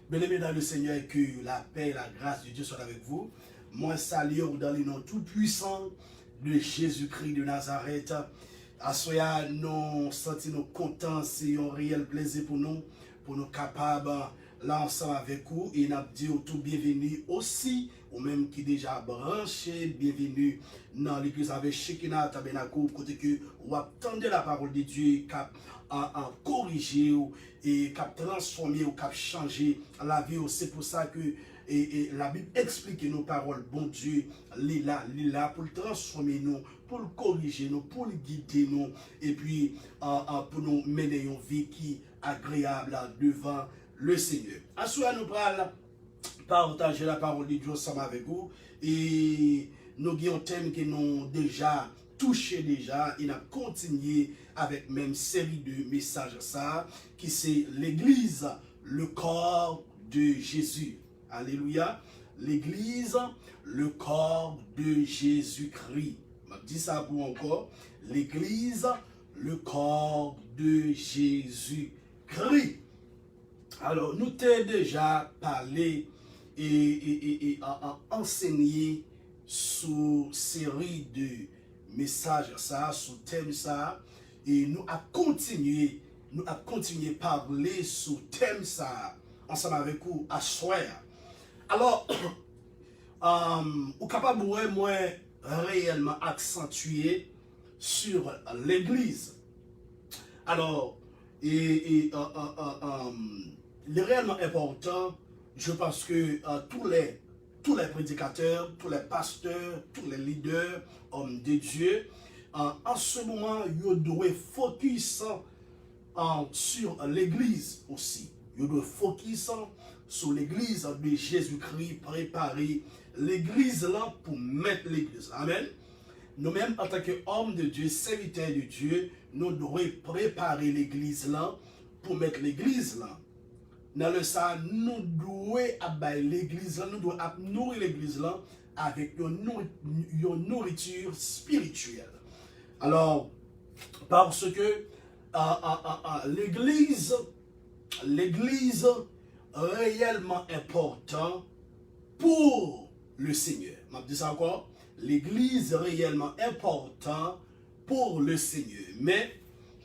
Bien-aimés dans le Seigneur, et que la paix et la grâce de Dieu soient avec vous. Moi, salut dans le nom tout-puissant de Jésus-Christ de Nazareth. À soya, nous sentons nous contents, c'est un réel plaisir pour nous capables, là ensemble avec vous, et nous disons tout bienvenue aussi, ou même qui déjà branché, bienvenue dans l'église avec Shekinah Tabernacle, côté que vous attendez la parole de Dieu, à corriger et qui transformer ou qui changer la vie. C'est pour ça que la Bible explique nos paroles, bon Dieu, là pour transformer nous, pour le corriger nous, pour le guider nous, et puis pour nous mener une vie qui est agréable devant le Seigneur. Ensuite, nous allons partager la parole de Dieu ensemble avec vous, et nous avons un thème que nous déjà touché déjà, et nous continué avec même série de messages ça, qui c'est l'église, le corps de Jésus. Alléluia. L'église, le corps de Jésus-Christ. Je dis ça pour encore. L'église, le corps de Jésus-Christ. Alors, nous t'ai déjà parlé et enseigné sous série de messages ça, sous thème ça, et nous a continué à parler sous thème ça, ensemble avec vous, à soir. Alors, vous capable de moi réellement accentuer sur l'église. Alors, il est réellement important, je pense que tous les prédicateurs, tous les pasteurs, tous les leaders, hommes de Dieu, en ce moment, ils doivent focus sur l'église aussi. Ils doivent focus sur l'église de Jésus-Christ, préparer l'église là pour mettre l'église. Amen. Nous-mêmes, en tant qu'hommes de Dieu, serviteurs de Dieu, nous devons préparer l'église là pour mettre l'église là. Dans le ça, nous devons abattre l'église là, nous devons nourrir l'église là avec une nourriture spirituelle. Alors, parce que l'église réellement important pour le Seigneur. Je dis ça encore. L'église réellement important pour le Seigneur. Mais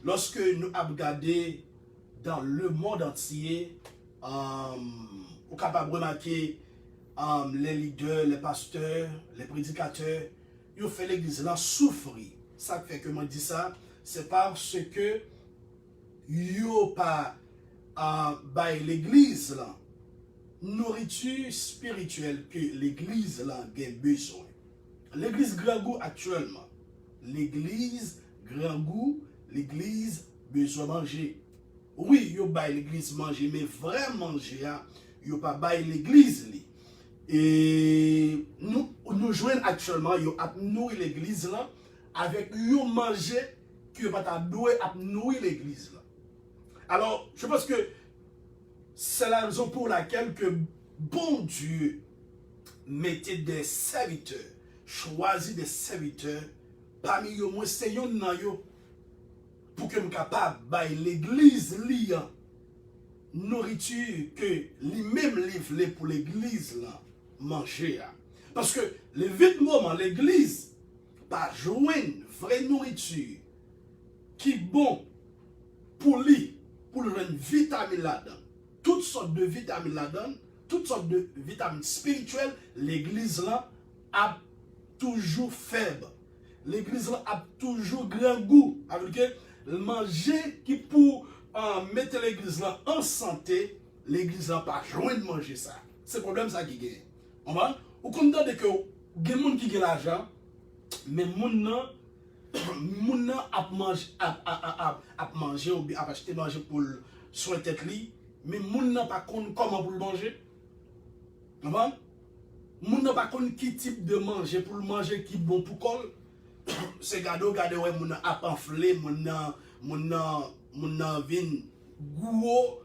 lorsque nous avons regardé dans le monde entier, on est capable de remarquer les leaders, les pasteurs, les prédicateurs, ils ont fait l'église là souffrir. Ça fait que moi dis ça, c'est parce que ils n'ont pas l'église là nourriture spirituelle que l'église là a besoin. L'église grand goût actuellement, l'église grand goût, l'église besoin manger. Oui, yo bail l'église manger, mais vrai manger, yo pas bail l'église li. Et nous joignons actuellement, yo ap nourrir l'église là avec yo manger que pas ta doué ap nourrir l'église là. Alors, je pense que c'est la raison pour laquelle que bon Dieu mettait des serviteurs, choisit des serviteurs parmi eux, moi c'est yon nan yo pour que je sois capable de l'église liant nourriture que lui-même livre pour l'église là manger. Parce que le vite moment l'église pas joindre vraie nourriture qui bon pour lui, pour le rendre vitamine là-dedans. Toutes sortes de vitamines là-dedans, toutes sortes de vitamines spirituelles, l'église là a toujours faible. L'église là a toujours grand goût. Avec le manger qui pour mettre l'église là en santé, l'église là pas joint de manger ça. C'est le problème ça qui gagne. On va ou content de que il y a des gens qui gagnent l'argent, mais moun nan ap manger ou bien ap acheter manger pour soin tête li, mais moun nan pas connait comment pour le manger. Comprends? Moun nan pas connait qui type de manger pour le manger qui bon pour col. C'est gado ouais moun nan ap enflé, moun nan vin gros,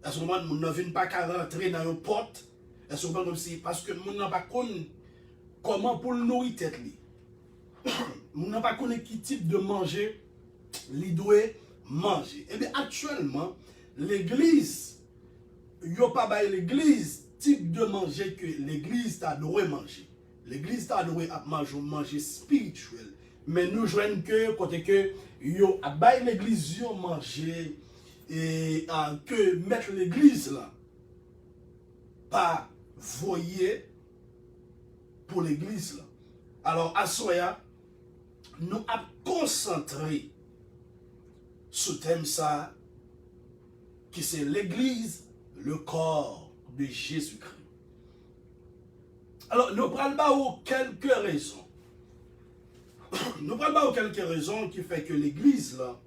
à ce moment moun nan vin pas rentrer dans une porte. À ce moment comme si parce que moun nan pas connait comment pour le nourrir tête li. Moun nan pas connait qui type de manger li doit manger. Et bien actuellement l'église yo pas bail l'église type de manger que l'église t'a adoré manger. L'église t'a adoré à manger spirituel. Mais nous joignons que côté que yo a bail l'église yo manger et que mettre l'église là pas voyer pour l'église là. Alors à soya nous a concentré sur thème ça qui c'est l'église, le corps de Jésus-Christ. Alors nous prenons quelques raisons. Nous prenons quelques raisons qui fait que l'église là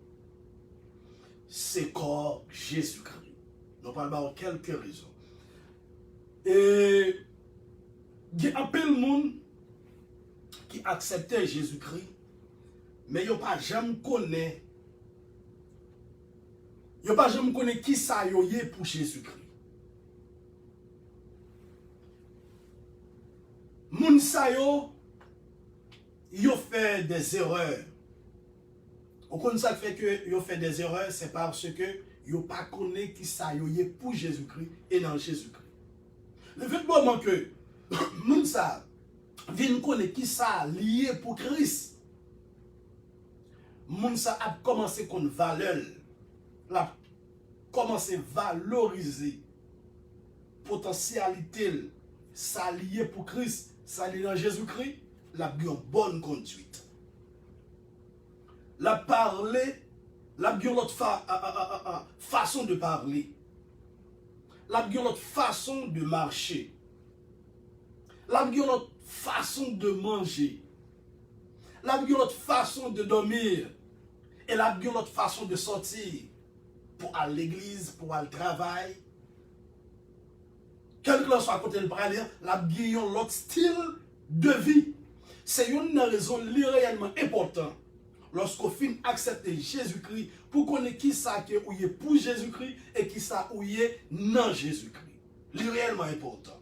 c'est corps Jésus-Christ. Nous prenons quelques raisons. Et il y a un peu de monde qui acceptait Jésus-Christ, mais il n'y a pas jamais connaît. Il n'y a pas jamais connaît qui ça y est pour Jésus-Christ. Moun sa yo fait des erreurs. Au contraire, ça fait que yo fait des erreurs, c'est parce que yo pas connaît qui ça y est pour Jésus-Christ et dans Jésus-Christ. Le fait moment que moun sa vient connaître qui ça lié pour Christ, moun sa a commencé qu'on valeur, la commencé à valoriser potentialité ça lié pour Christ, ça lié dans Jésus-Christ, la bien bonne conduite. La parler, la bien l'autre façon de parler, la bien l'autre façon de marcher, la bien l'autre façon de manger, la bien l'autre façon de dormir, et la bien l'autre façon de sortir pour aller à l'église, pour aller au travail. Quel que soit à côté de parler, la bien l'autre style de vie. C'est une raison réellement importante. Lorsqu'on finit accepter Jésus-Christ, pour qu'on ait qui ça qui est pour Jésus-Christ et qui ça est non Jésus-Christ. C'est réellement important.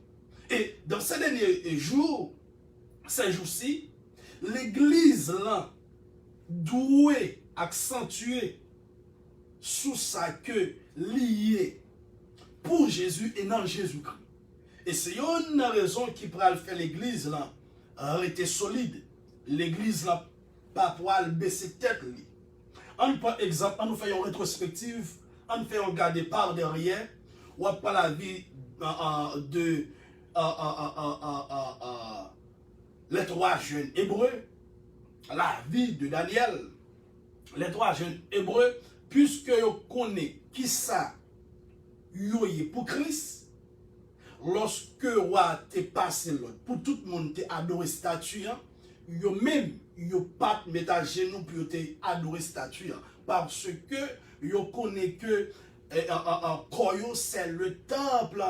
Et dans ces derniers jours, ces jours-ci, l'église là doit accentuer sous ça que lié pour Jésus et non Jésus-Christ. Et c'est une raison qui pourrait faire l'église là rester solide. L'église là pas pour baisser tête. On prend exemple, on nous fait une rétrospective, on fait regarder par derrière, ou pas la vie de les trois jeunes hébreux, la vie de Daniel, les trois jeunes hébreux, puisque vous connaissez qui ça est pour Christ, lorsque vous avez passé l'autre, pour tout le monde te adoré statue, vous même vous pas mettre à genoux pour te adorer statue, parce que vous connaissez que c'est le temple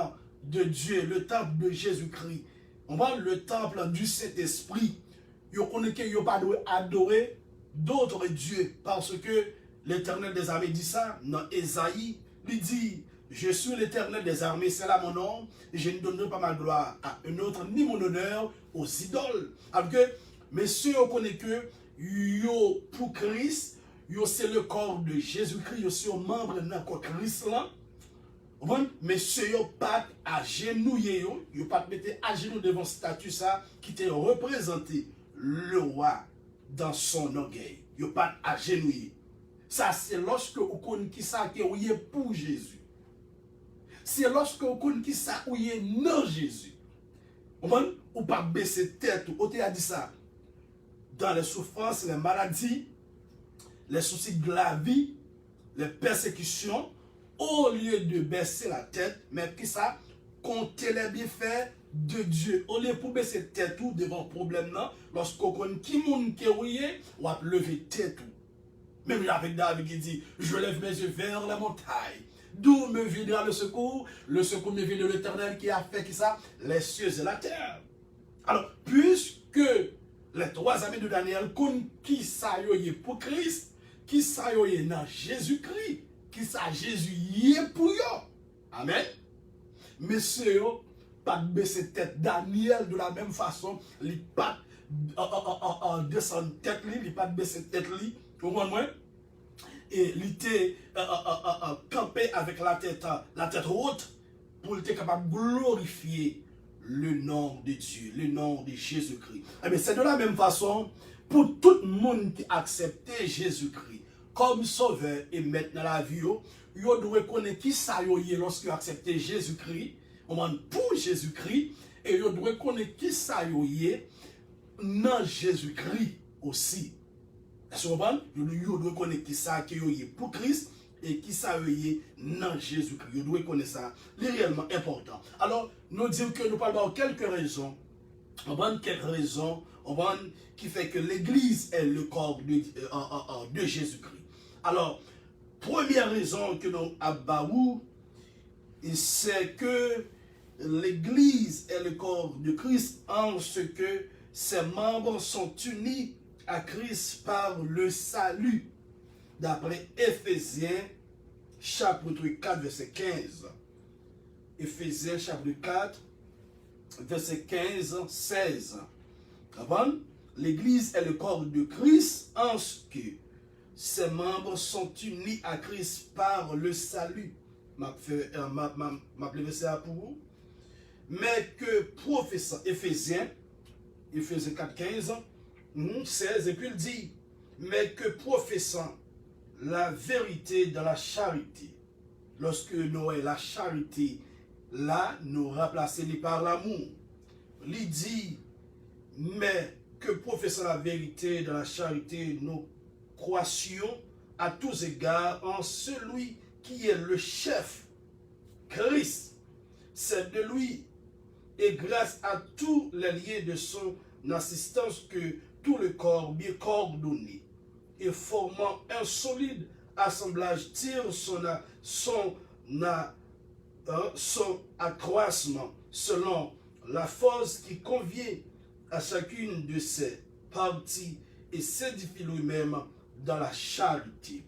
de Dieu, le temple de Jésus-Christ. On va le temple du Saint-Esprit. Vous connaissez que vous pas adorer d'autres dieux, parce que l'Éternel des armées dit ça dans Ésaïe, il dit: je suis l'Éternel des armées, c'est là mon nom, et je ne donnerai pas ma gloire à un autre, ni mon honneur aux idoles. Alors que, messieurs, vous connaissez que yo pour Christ, yo c'est le corps de Jésus-Christ, yo c'est un membre de notre Christ là. Messieurs, yo pas à genouiller, yo pas mettre à genoux devant statue ça qui te représenté le roi dans son orgueil. Yo pas à genouiller. Ça c'est lorsque vous connaissez qui ça qui est pour Jésus. C'est lorsque vous connaissez qui ça qui est non Jésus. Ou pas baisser tête, ou te a dit ça. Dans les souffrances, les maladies, les soucis de la vie, les persécutions, au lieu de baisser la tête, mais qui ça, compter les bienfaits de Dieu. Au lieu pour baisser la tête tout devant le problème, lorsqu'on connaît qui monde qui est, on va lever tête tout. Même avec David qui dit: je lève mes yeux vers la montagne. D'où me viendra le secours? Le secours me vient de l'Éternel qui a fait qui ça? Les cieux et la terre. Alors, puisque les trois amis de Daniel connaissent qui ça y est pour Christ, qui ça y est dans Jésus-Christ, qui ça Jésus y est pour eux. Amen. Messieurs, pas de baisser tête. Daniel de la même façon, il pas descendre tête, il pas de baisser tête. Vous comprenez? Et il était campé avec la tête haute, pour être capable de glorifier le nom de Dieu, le nom de Jésus-Christ. Eh bien, c'est de la même façon pour tout le monde qui accepte Jésus-Christ comme sauveur et maître dans la vie, vous devez connaître qui ça est lorsque vous acceptez Jésus-Christ, pour Jésus-Christ, et vous devez connaître qui ça est dans Jésus-Christ aussi. Est-ce que vous comprenez? Vous devez connaître qui ça est pour Christ et qui ça est dans Jésus-Christ. Vous devez connaître ça. C'est réellement important. Alors, nous disons que nous parlons de quelques raisons. Quelques raisons qui fait que l'Église est le corps de Jésus-Christ. Alors, première raison que nous avons, c'est que l'Église est le corps de Christ en ce que ses membres sont unis à Christ par le salut. D'après Éphésiens chapitre 4, verset 15. Éphésiens chapitre 4, verset 15, 16. L'Église est le corps de Christ en ce que ses membres sont unis à Christ par le salut. Je vais ça pour vous. Mais que professant, Éphésiens 4, 15, 16, et puis il dit, mais que professant la vérité dans la charité. Lorsque nous avons la charité, là, nous remplaçons par l'amour. Il dit, mais que professant la vérité dans la charité, nous croissions à tous égards en celui qui est le chef, Christ. C'est de lui, et grâce à tous les liens de son assistance que tout le corps bien coordonné et formant un solide assemblage tire son accroissement selon la force qui convient à chacune de ses parties et s'édifie lui-même dans la charité.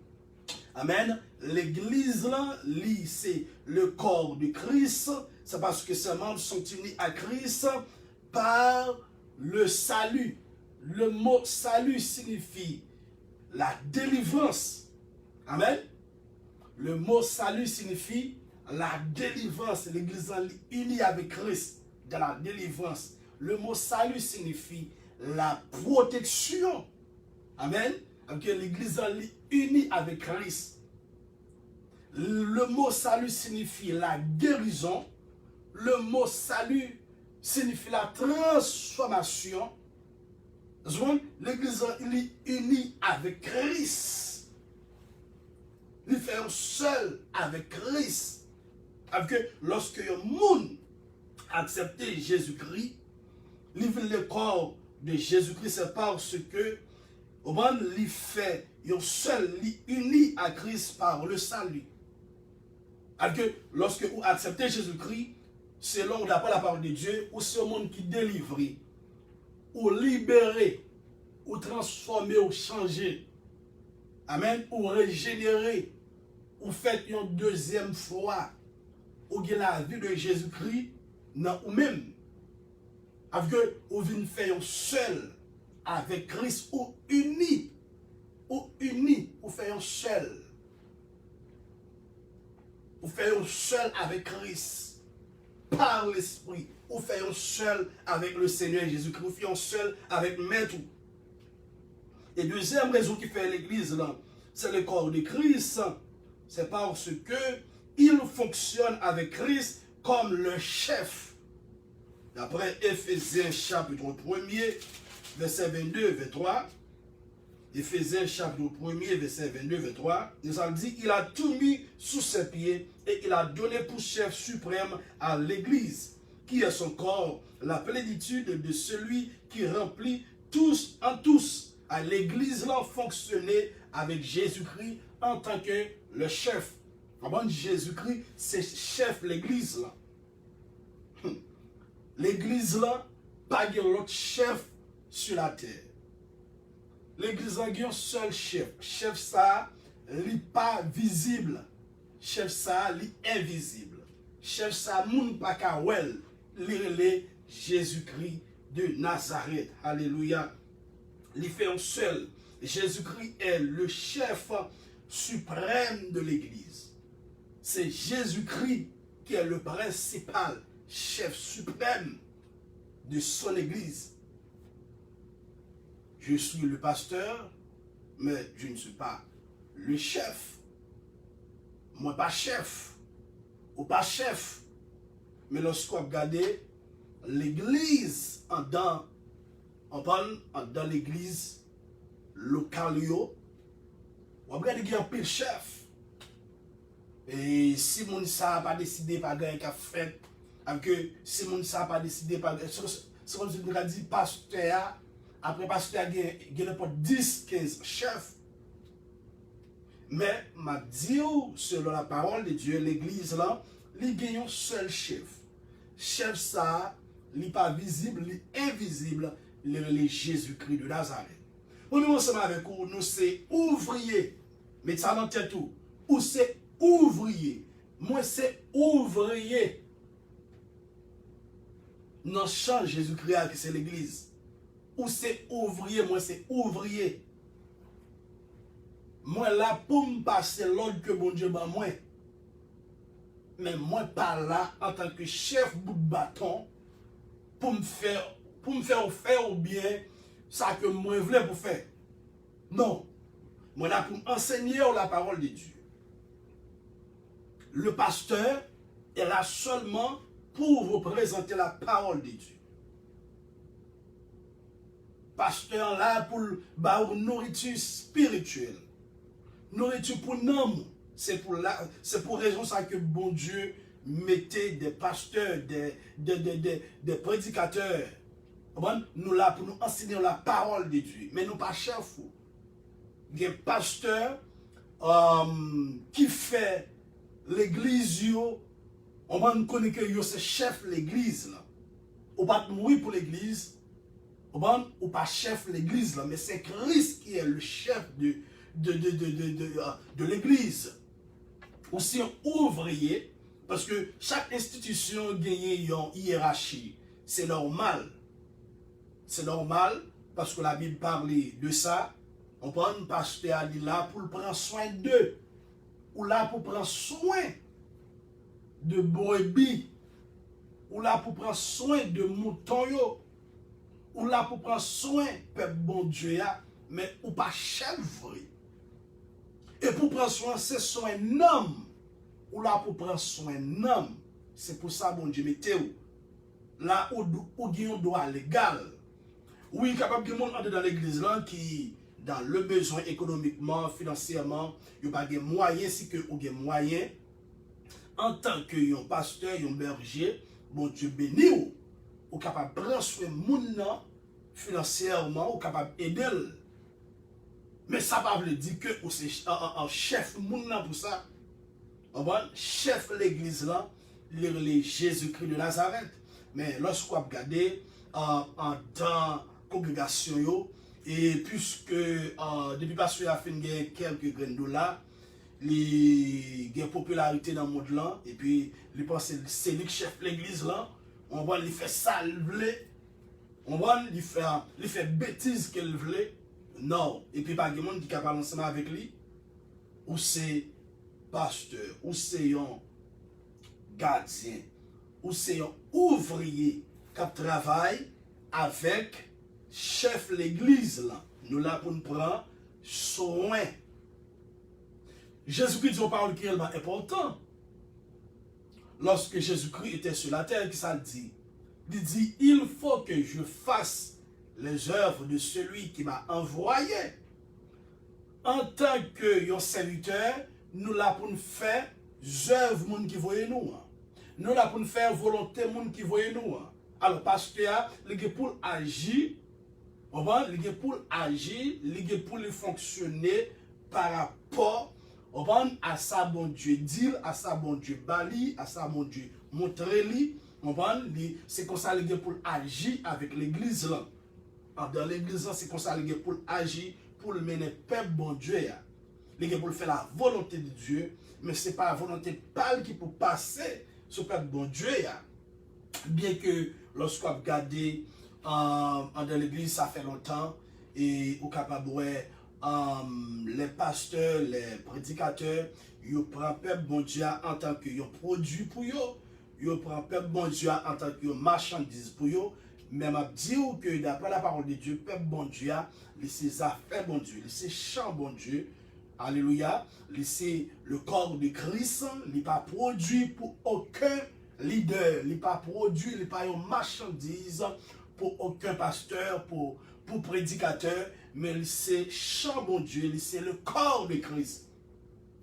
Amen. L'église là, c'est le corps de Christ. C'est parce que ses membres sont unis à Christ par le salut. Le mot salut signifie la délivrance. Amen. Le mot salut signifie la délivrance. L'église est unie avec Christ dans la délivrance. Le mot salut signifie la protection. Amen. L'église est unie avec Christ. Le mot salut signifie la guérison. Le mot salut signifie la transformation. L'église est unie avec Christ. Il fait un seul avec Christ. Lorsque un monde accepte Jésus-Christ, il fait le corps de Jésus-Christ, c'est parce que il fait un seul, uni à Christ par le salut. Lorsque vous acceptez Jésus-Christ, selon la parole de Dieu, ou c'est un monde qui délivre, ou libéré, ou transformé, ou changé. Amen. Ou régénéré, ou fait une deuxième fois, ou gagne la vie de Jésus-Christ, non, ou même, ou vient faire un seul avec Christ, ou uni, ou fait un seul. Ou fait un seul avec Christ, par l'Esprit. Ou fait un seul avec le Seigneur Jésus-Christ. Ou fait un seul avec Maître. Et deuxième raison qui fait l'église là, c'est le corps de Christ. C'est parce que il fonctionne avec Christ comme le chef. D'après Éphésiens chapitre 1er, verset 22, 23. Éphésiens chapitre 1er, verset 22, 23. Nous avons dit, il a tout mis sous ses pieds et il a donné pour chef suprême à l'église, qui est son corps, la plénitude de celui qui remplit tous en tous. À l'église là fonctionner avec Jésus-Christ en tant que le chef. Jésus-Christ, c'est chef l'église là. L'église là, pas l'autre chef sur la terre. L'église a un seul chef. Chef ça, n'est pas visible. Chef ça, est invisible. Chef ça, moun pa ka wel. L'est Jésus-Christ de Nazareth. Alléluia. Il fait un seul. Jésus-Christ est le chef suprême de l'église. C'est Jésus-Christ qui est le principal chef suprême de son église. Je suis le pasteur, mais je ne suis pas le chef. Moi, pas chef. Ou pas chef. Mais lorsqu'on regarde l'église dans l'église locale, on regarde qu'il y a un peu de chef. Et si mon ça n'a pas décidé par gagner qu'à fait, que si mon ça n'a pas décidé par c'est comme si on a dit pasteur, après pasteur il y a 10, 15 chefs. Mais m'a dit selon la parole de Dieu, l'église là, il y a un seul chef. Chef ça, il n'est pas visible, il est invisible, il est Jésus-Christ de Nazareth. Nous ensemble avec vous, nous c'est ouvrier. Mettez ça dans tête tout. Ou c'est ouvrier. Moi c'est ouvrier. Dans le champ Jésus-Christ qui c'est l'église. Ou c'est ouvrier, moi c'est ouvrier. Moi là pour me passer l'ordre que bon Dieu m'a moi. Mais moi pas là en tant que chef bout de bâton pour me faire faire ou bien ça que moi voulais pour faire. Non. Moi là pour enseigner la parole de Dieu. Le pasteur est là seulement pour vous présenter la parole de Dieu. Pasteur là pour une nourriture spirituelle. Nourriture pour nous. C'est pour raison ça que bon Dieu mettait des pasteurs, des prédicateurs. Nous là pour nous enseigner la parole de Dieu. Mais nous pas chefs. Des pasteurs qui fait l'église, on va connaître que c'est chef l'église. On va mourir pour l'église. Ou pas chef l'église, mais c'est Christ qui est le chef de l'église. Aussi un ouvrier, parce que chaque institution gagne une hiérarchie. C'est normal. C'est normal, parce que la Bible parle de ça. On prend un pasteur là pour prendre soin d'eux. Ou là pour prendre soin de brebis. Ou là pour prendre soin de moutons. Ou là pour prendre soin, peuple bon Dieu, mais ou pas chèvre. Et pour prendre soin, c'est soin homme. Ou là pour prendre soin homme. C'est pour ça, bon Dieu, mettez-vous. Là où il y a un droit légal. Oui, capable de monde entrer dans l'église là qui, dans le besoin économiquement, financièrement, il n'y a pas de moyens, si que vous avez moyens, en tant que pasteur, un berger, bon Dieu béni ou capable de prendre soin de monde financièrement, ou capable d'aider. Mais ça ne veut pas dire que vous êtes un chef monde pour ça. Chef l'église là, il Jésus-Christ de Nazareth. Mais lorsque vous regardez dans la congrégation, et puisque depuis que il a fait quelques graines de là, il y a une popularité dans le monde là, et puis il pense que c'est lui qui chef l'église là, on va lui faire ça, on va lui faire bêtise qu'il voulait. Non, et puis pas de monde qui est capable ensemble avec lui, ou c'est pasteur, ou c'est un gardien, ou c'est un ouvrier qui travaille avec chef l'église là. Nous là pour nous prendre soin. Jésus-Christ dit une parole qui est vraiment importante. Lorsque Jésus-Christ était sur la terre, qui ça dit? Il dit, il faut que je fasse les œuvres de celui qui m'a envoyé. En tant que serviteur, nous là pour nous faire œuvres monde qui voyait nous. Nous là pour nous faire volonté monde qui voyait nous. Alors pasteur, il est pour agir, il est pour agir, il est pour fonctionner par rapport à ça bon Dieu dit, à ça bon Dieu bali, à ça bon Dieu montrer lui. C'est comme ça qu'il est pour agir avec l'église là. Dans l'église, c'est comme ça qu'il est pour agir, pour le mener peuple bon Dieu. Il est pour faire la volonté de Dieu, mais ce n'est pas la volonté pâle qui peut passer sur le peuple bon Dieu. Bien que lorsqu'on regarde dans l'église, ça fait longtemps, et on est capable de les pasteurs, les prédicateurs, ils prennent peuple bon Dieu en tant que produit pour eux. Ils prennent peuple bon Dieu en tant que marchandise pour eux. Mais je dis que d'après la parole de Dieu, peuple bon Dieu, c'est affaires bon Dieu, c'est chant bon Dieu. Alléluia. C'est le corps de Christ. Il n'est pas produit pour aucun leader. Il n'est pas produit, il n'est pas une marchandise pour aucun pasteur, pour prédicateur. Mais c'est chant bon Dieu, c'est le corps de Christ.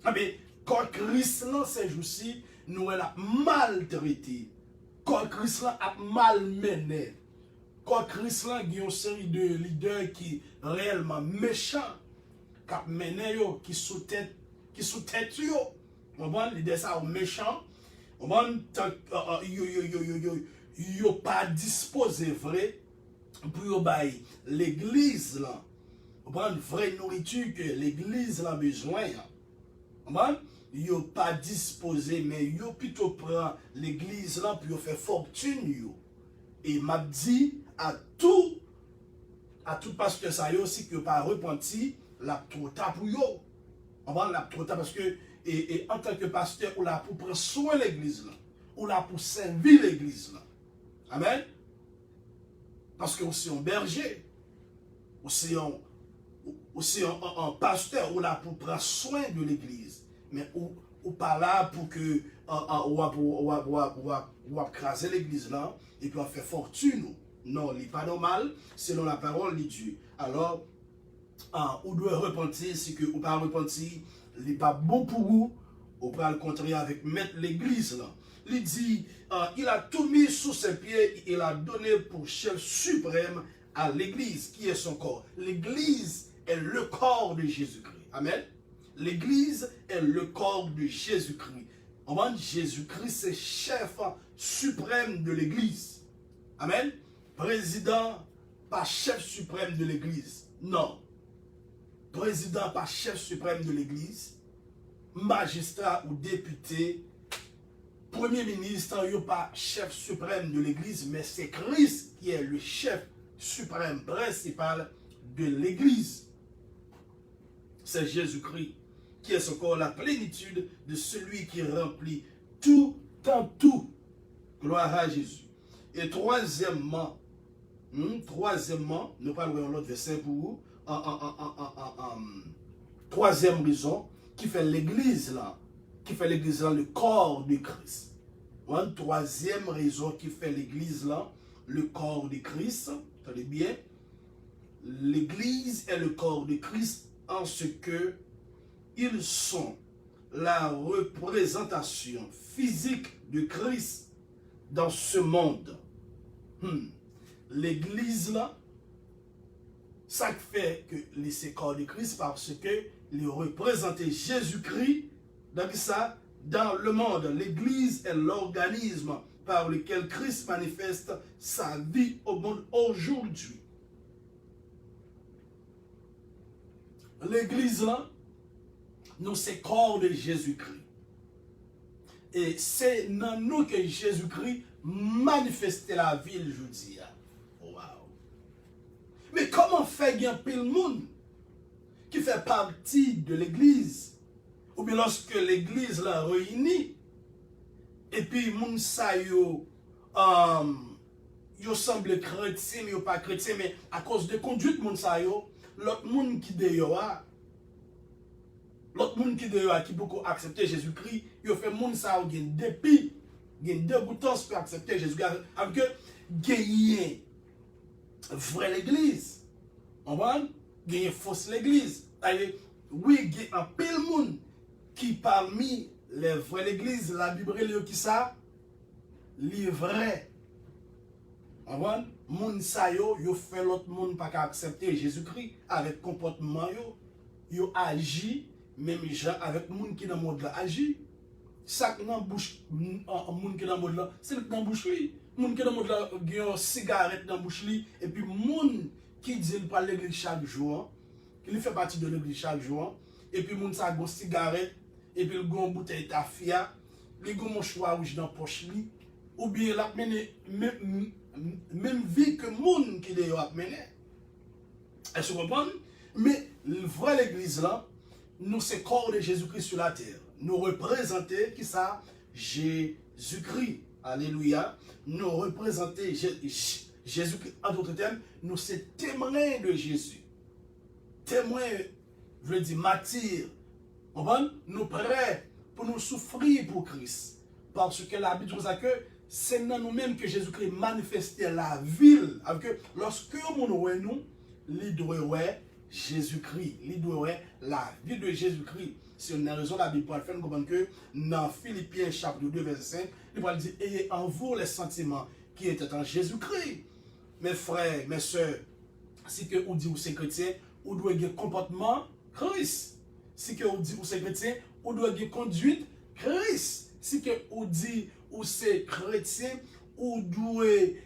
Mais quand Christ, là, ces jours-ci, nous avons maltraité. Quand Christ a malmené. Quand Christ a une série de leaders qui sont réellement méchants, qui mené qui sous tête yo. On va leader ça méchant. On va yo pas disposé vrai pour bailler l'église là. On va une vraie nourriture que l'église a besoin. On va yo pas disposé mais yo plutôt prend l'église là pour faire fortune yo. Et m'a dit à tout pasteur ça yo aussi que pas repenti la trop tard pour yo. On va la trop tard parce que et en tant que pasteur ou là pour prendre soin de l'église là, ou là pour servir l'église là. Amen. Parce que aussi un berger, aussi un pasteur ou là pour prendre soin de l'église, mais ou pas là pour que ou craser l'église là et puis on fait fortune. Non, il n'est pas normal selon la parole de Dieu. Alors on doit repentir, si que ou pas repentir, il n'est pas bon pour vous, ou pas le contraire avec mettre l'église là. Il dit, il a tout mis sous ses pieds, il a donné pour chef suprême à l'église, qui est son corps. L'église est le corps de Jésus-Christ. Amen. L'église est le corps de Jésus-Christ. On va dire Jésus-Christ, c'est chef suprême de l'église. Amen. Président, pas chef suprême de l'église. Non. Président, pas chef suprême de l'église. Magistrat ou député. Premier ministre, il n'y a pas chef suprême de l'église, mais c'est Christ qui est le chef suprême principal de l'église. C'est Jésus-Christ qui est encore la plénitude de celui qui remplit tout en tout. Gloire à Jésus. Et troisièmement, nous parlerons l'autre verset pour vous. Troisième raison qui fait l'église là, le corps de Christ. Une troisième raison qui fait l'église là, le corps de Christ. Attendez bien. L'église est le corps de Christ en ce que ils sont la représentation physique de Christ dans ce monde. L'église là, ça fait que c'est le corps de Christ parce que il représentait Jésus-Christ dans le monde. L'église est l'organisme par lequel Christ manifeste sa vie au monde aujourd'hui. L'église là, nous c'est le corps de Jésus-Christ. Et c'est dans nous que Jésus-Christ manifestait la vie aujourd'hui. Wow. Mais comment fait qu'il y a un pile monde qui fait partie de l'église, ou bien lorsque l'église la réunit, et puis moun sa yo semble chrétien, mais pas chrétien, mais à cause de conduite moun sa yo, l'autre moun qui deyo qui beaucoup accepter Jésus-Christ, yo fait moun sa yo gen dépit, gen dégoûtance pour accepter Jésus-Christ, avec que gagner vraie l'église. On va gagner fausse l'église. Oui, il y a un pile monde qui parmi les vraies l'église, la Bible qui ça, les vrais. On va moun sa yo fait l'autre monde pas accepter Jésus-Christ avec comportement yo agi même gens avec monde qui dans monde là agi. Ça dans bouche monde qui dans monde là, c'est dans bouche lui. Monde qui dans monde là une cigarette dans bouche lui et puis monde qui dit il parle l'église chaque jour. Il fait partie de l'église chaque jour. Et puis, moun sa gon cigarette. Et puis, il gon bouteille tafia. Il gon mon choix rouge dans la poche. Ou bien, il a mené même vie que moun qui l'a mené. Est-ce que vous comprenez? Mais le vrai l'église là, nous c'est corps de Jésus-Christ sur la terre. Nous représenter qui ça? Jésus-Christ. Alléluia. Nous représenter Jésus-Christ. En d'autres termes, nous sommes témoins de Jésus. Témoins, je veux dire, martyrs. Nous prêts pour nous souffrir pour Christ. Parce que la Bible dit que c'est dans nous-mêmes que Jésus-Christ manifestait la ville. Avec lorsque nous voyons, il doit Jésus-Christ. Il doit la vie de Jésus-Christ. Si on a raison, la Bible pour faire comprendre que dans Philippiens chapitre 2, verset 5, il va dire, ayez en vous les sentiments qui étaient en Jésus-Christ. Mes frères, mes soeurs, si que vous dites que vous êtes chrétien, vous devez avoir un comportement Christ. Si que vous dites que vous êtes chrétien, vous devez avoir une conduite Christ. Si que vous dites que vous êtes chrétien, vous devez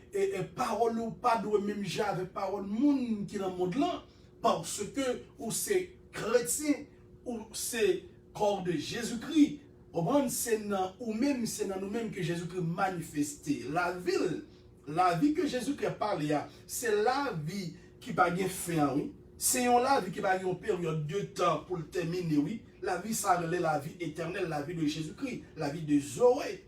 parole ou pas de même genre avec parole monde qui dans le monde là. Parce que vous êtes chrétien, ou c'est corps de Jésus-Christ. C'est dans nous-mêmes que Jésus-Christ manifesté. La vie que Jésus-Christ a parlé, c'est la vie qui va bien faire, oui. C'est la vie qui va une période de temps pour le terminer, oui. La vie, ça relève la vie éternelle, la vie de Jésus-Christ, la vie de Zoé.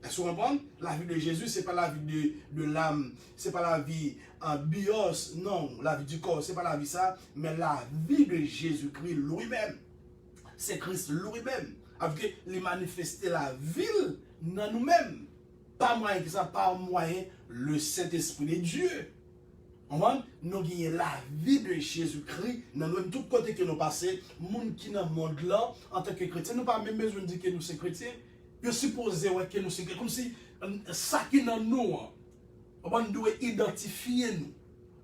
Est-ce que vous comprenez? La vie de Jésus, ce n'est pas la vie de l'âme, ce n'est pas la vie en bios, non, la vie du corps, ce n'est pas la vie ça, mais la vie de Jésus-Christ lui-même. C'est Christ lui-même. Avec les manifester la ville dans nous-mêmes. Pas moyen que ça, pas moyen le Saint-Esprit de Dieu. Nous avons la vie de Jésus-Christ dans nous-mêmes, tout côté que nous passons, les gens qui dans le monde là, en tant que chrétiens, nous n'avons pas même besoin de dire que nous sommes chrétiens. Nous supposons que nous sommes chrétiens. Comme si ça qui est dans nous, on doit identifier nous.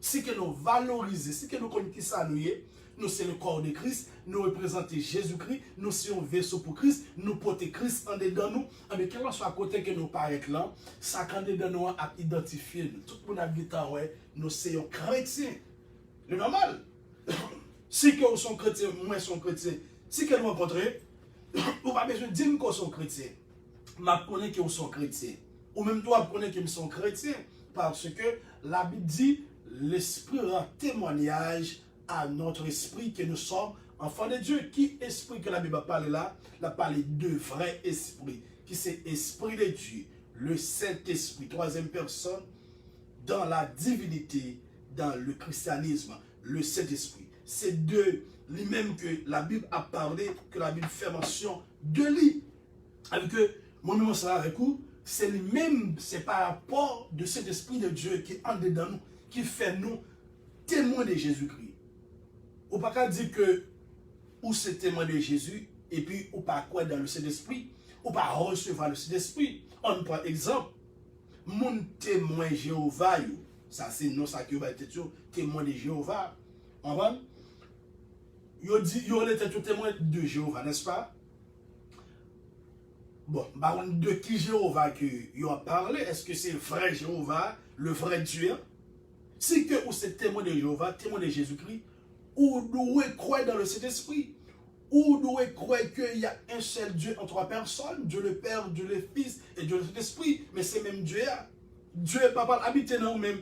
Si que nous valoriser, si que nous connaissons qui ça nous est, nous sommes le corps de Christ, nous représentons Jésus-Christ, nous sommes un vaisseau pour Christ, nous portons Christ en dedans nous. Mais quel soit à côté que nous paraît là, ça quand dedans nous a identifié nous. Tout le monde a dit nous sommes chrétiens. C'est normal. Si que nous sommes chrétiens, moi je suis chrétien, si que nous rencontrons, vous n'avez pas besoin de dire que nous sommes chrétiens. Je connais que nous sommes chrétiens. Ou même toi, je connais que nous sommes chrétiens. Parce que la Bible dit, l'Esprit rend témoignage à notre esprit que nous sommes enfants de Dieu. Qui esprit que la Bible a parlé là? Elle a parlé de vrai esprit. Qui c'est esprit de Dieu, le Saint-Esprit, troisième personne, dans la divinité, dans le christianisme, le Saint-Esprit. C'est de lui-même que la Bible a parlé, que la Bible fait mention de lui. Avec que, moi-même, on avec vous, c'est lui-même, c'est par rapport de cet esprit de Dieu qui est en dedans nous, qui fait nous témoins de Jésus-Christ. Ou pas dire que ou c'est témoin de Jésus et puis ou pas quoi dans le Saint-Esprit, ou pas recevoir le Saint-Esprit. On prend exemple, mon témoin Jéhovah, ça c'est non ça qui va être témoin de Jéhovah. On va yo dit yo était témoin de Jéhovah, n'est-ce pas? Bon, de qui Jéhovah que yo a parlé, est-ce que c'est vrai Jéhovah, le vrai Dieu? Si que ou c'est témoin de Jéhovah, témoin de Jésus-Christ, ou doit croire dans le Saint-Esprit, ou doit croire qu'il y a un seul Dieu en trois personnes, Dieu le Père, Dieu le Fils et Dieu le Saint-Esprit, mais c'est même Dieu. Dieu ne peut pas habiter dans nous-mêmes,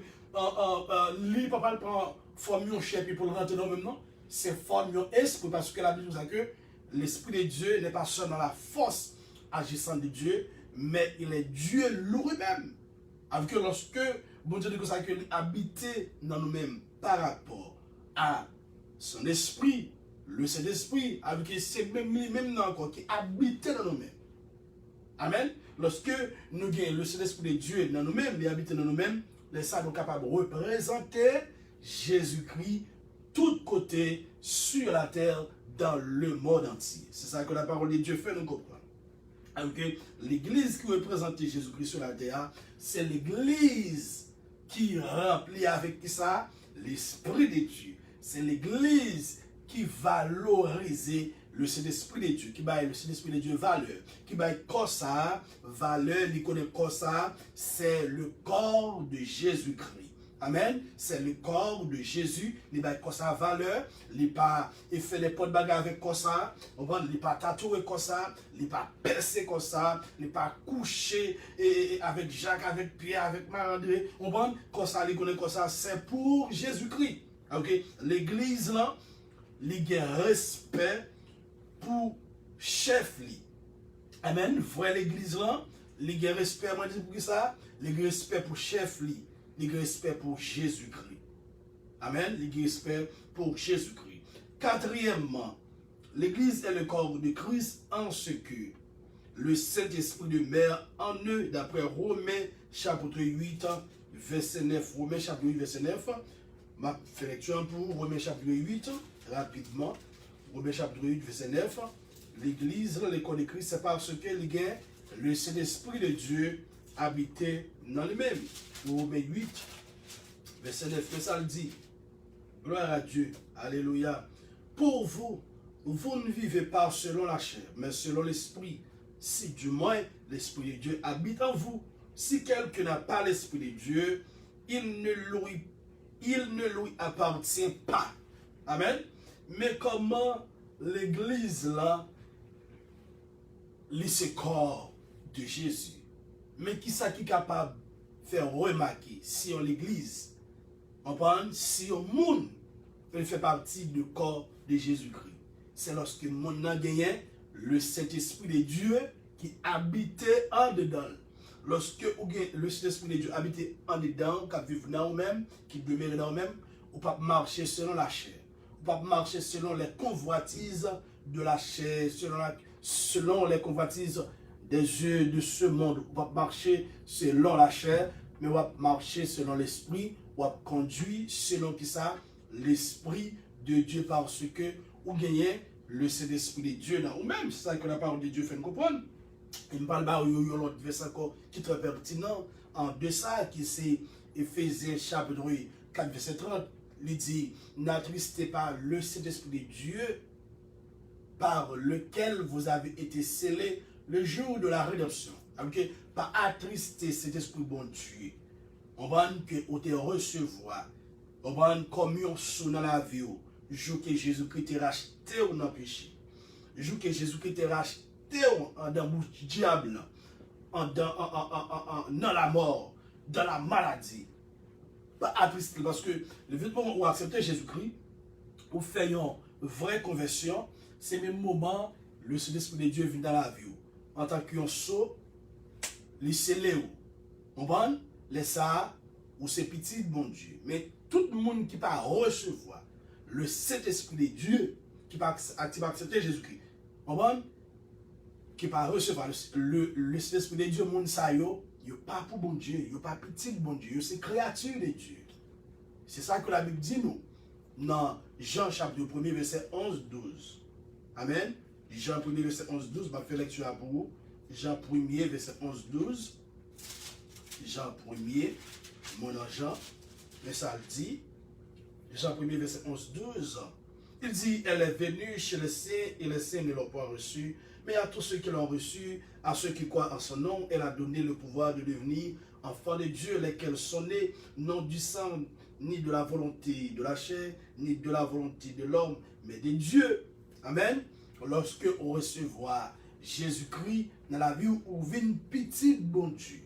lui ne peut pas prendre forme de chair pour le rentrer dans nous-mêmes, non. C'est forme d'esprit, parce que la Bible nous dit que l'Esprit de Dieu n'est pas seulement la force agissante de Dieu, mais il est Dieu lui-même. Avec que lorsque bon Dieu dit que ça que habiter dans nous-mêmes par rapport à son esprit, le Saint-Esprit, avec c'est même lui-même encore qui habite dans nous-mêmes. Amen. Lorsque nous avons le Saint-Esprit de Dieu dans nous-mêmes, il habite dans nous-mêmes, les saints sont capables de représenter Jésus-Christ tout côté sur la terre, dans le monde entier. C'est ça que la parole de Dieu fait nous comprendre. Okay. L'église qui représente Jésus-Christ sur la terre, c'est l'église qui remplit avec ça l'Esprit de Dieu. C'est l'église qui valorise le Saint-Esprit de Dieu, qui va le Saint-Esprit de Dieu valeur, qui va comme ça, valeur, il connaît comme ça, c'est le corps de Jésus-Christ. Amen. C'est le corps de Jésus. Il va comme ça valeur. Il fait les pots de bagarre avec comme ça. Il va pas tatouer comme ça. Il va percer comme ça. Il va coucher avec Jacques, avec Pierre, avec Marie-André. On va comme ça, il connaît comme ça. C'est pour Jésus-Christ. Okay? L'église là, li gen respect pour chef li. Amen. Vrai l'église là, li gen respect, moi dis pour ça, li gen respect pour chef li, li gen respect pour Jésus-Christ. Amen. Li gen respect pour Jésus-Christ. Quatrièmement, l'église est le corps de Christ en ce que le Saint-Esprit demeure en eux, d'après Romains chapitre 8, verset 9. Romains chapitre 8, verset 9. Ma fait lecture pour Romains chapitre 8, rapidement. Romains chapitre 8, verset 9. L'église, le corps de Christ, c'est parce que le Saint-Esprit de Dieu habitait dans lui-même. Romains 8, verset 9. Mais ça le dit. Gloire à Dieu. Alléluia. Pour vous, vous ne vivez pas selon la chair, mais selon l'esprit. Si du moins l'esprit de Dieu habite en vous. Si quelqu'un n'a pas l'esprit de Dieu, il ne lui appartient pas. Amen. Mais comment l'église là, ce corps de Jésus. Mais qui ça qui est capable de faire remarquer si on l'église, on parle si on monde, elle fait partie du corps de Jésus-Christ. C'est lorsque le monde a gagné le Saint-Esprit de Dieu qui habitait en dedans. Lorsque le Saint-Esprit de Dieu habitait en dedans, qui vit dans nous-mêmes, qui demeure dans nous-mêmes, on ne peut pas marcher selon la chair. On ne peut pas marcher selon les convoitises de la chair, selon les convoitises des yeux de ce monde. On ne peut pas marcher selon la chair, mais on va marcher selon l'esprit, on va conduire selon qui ça, l'esprit de Dieu, parce que vous gagnez le Saint-Esprit de Dieu dans vous-même. C'est ça que la parole de Dieu fait nous comprendre. Il me parle de l'autre verset encore qui est très pertinent en de ça, qui c'est Éphésiens chapitre 4, verset 30. Il dit, n'attristez pas le Saint-Esprit de Dieu par lequel vous avez été scellés le jour de la rédemption. Okay? Pas attrister cet esprit bon Dieu. On va que vous te recevoir. On va comme un sou dans la vie. Jour que Jésus-Christ t'a racheté ou dans le péché. Jour que Jésus-Christ t'a racheté dans le diable, dans la mort, dans la maladie. Pas attrister parce que le moment où vous acceptez Jésus-Christ, vous faites une vraie conversion, c'est le même moment où le Saint-Esprit de Dieu vient dans la vie. En tant qu'un sceau, il scellé. On va les ça ou c'est petit bon Dieu. Mais tout le monde qui va recevoir le Saint-Esprit de Dieu, qui va accepter Jésus-Christ, on va qui va recevoir le Saint-Esprit de Dieu, monde ça yo pas pour bon Dieu, yo pas petit bon Dieu, c'est créature de Dieu. C'est ça que la Bible dit nous. Dans Jean chapitre 1 verset 11-12. Amen. Jean 1 verset 11-12, je vais faire lecture pour vous. Jean 1 verset 11-12. Jean 1er, mon Jean, mais ça le dit. Jean 1 verset 11-12. Il dit, elle est venue chez les saints et les saints ne l'ont pas reçue. Mais à tous ceux qui l'ont reçu, à ceux qui croient en son nom, elle a donné le pouvoir de devenir enfants de Dieu, lesquels sont nés non du sang, ni de la volonté de la chair, ni de la volonté de l'homme, mais de Dieu. Amen. Lorsque on recevra Jésus-Christ dans la vie où vient petit bon Dieu.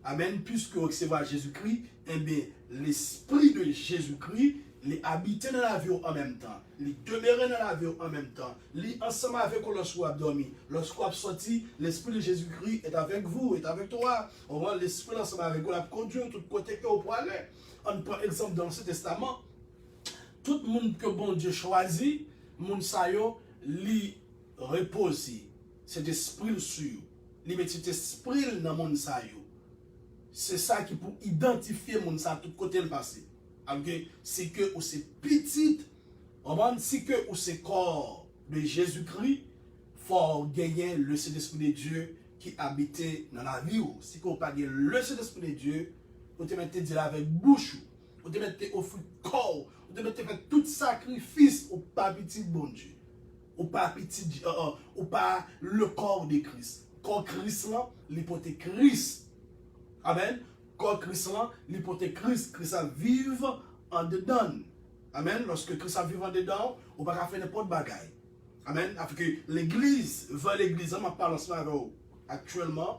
Amen. Puisque on recevra Jésus-Christ, eh bien, l'esprit de Jésus-Christ, les habiter dans la vie en même temps, les demeurer dans la vie en même temps, les ensemble avec vous lorsque vous avez dormi, lorsque vous avez sorti, l'esprit de Jésus-Christ est avec vous, est avec toi. On voit l'esprit ensemble avec vous, la conduire tout côté que vous pouvez aller. On prend exemple dans ce testament, tout le monde que bon Dieu choisit, monde sa yo, li repose cet esprit sur, li met cet esprit dans monde sa yo. C'est ça qui pour identifier monde sa tout côté le passé. C'est que ou c'est petit, si que ou c'est corps de Jésus-Christ, faut gagner le Saint-Esprit de Dieu qui habitait dans la vie. Si vous pas gagner le Saint-Esprit de Dieu, vous te mettez dire avec bouche, vous te mettez au fruit de corps, vous te mettez faire tout sacrifice au pas petit bon Dieu, au pas petit, au pas le corps de Christ. Corps Christ là, l'hypothèse Christ. Amen. Quand Christ là, l'hypothèse Christ, Christ a vive en dedans. Amen. Lorsque Christ a vive en dedans, on ne peut pas faire n'importe quoi. Amen. Parce que l'église, vers l'église, on parle ensemble actuellement,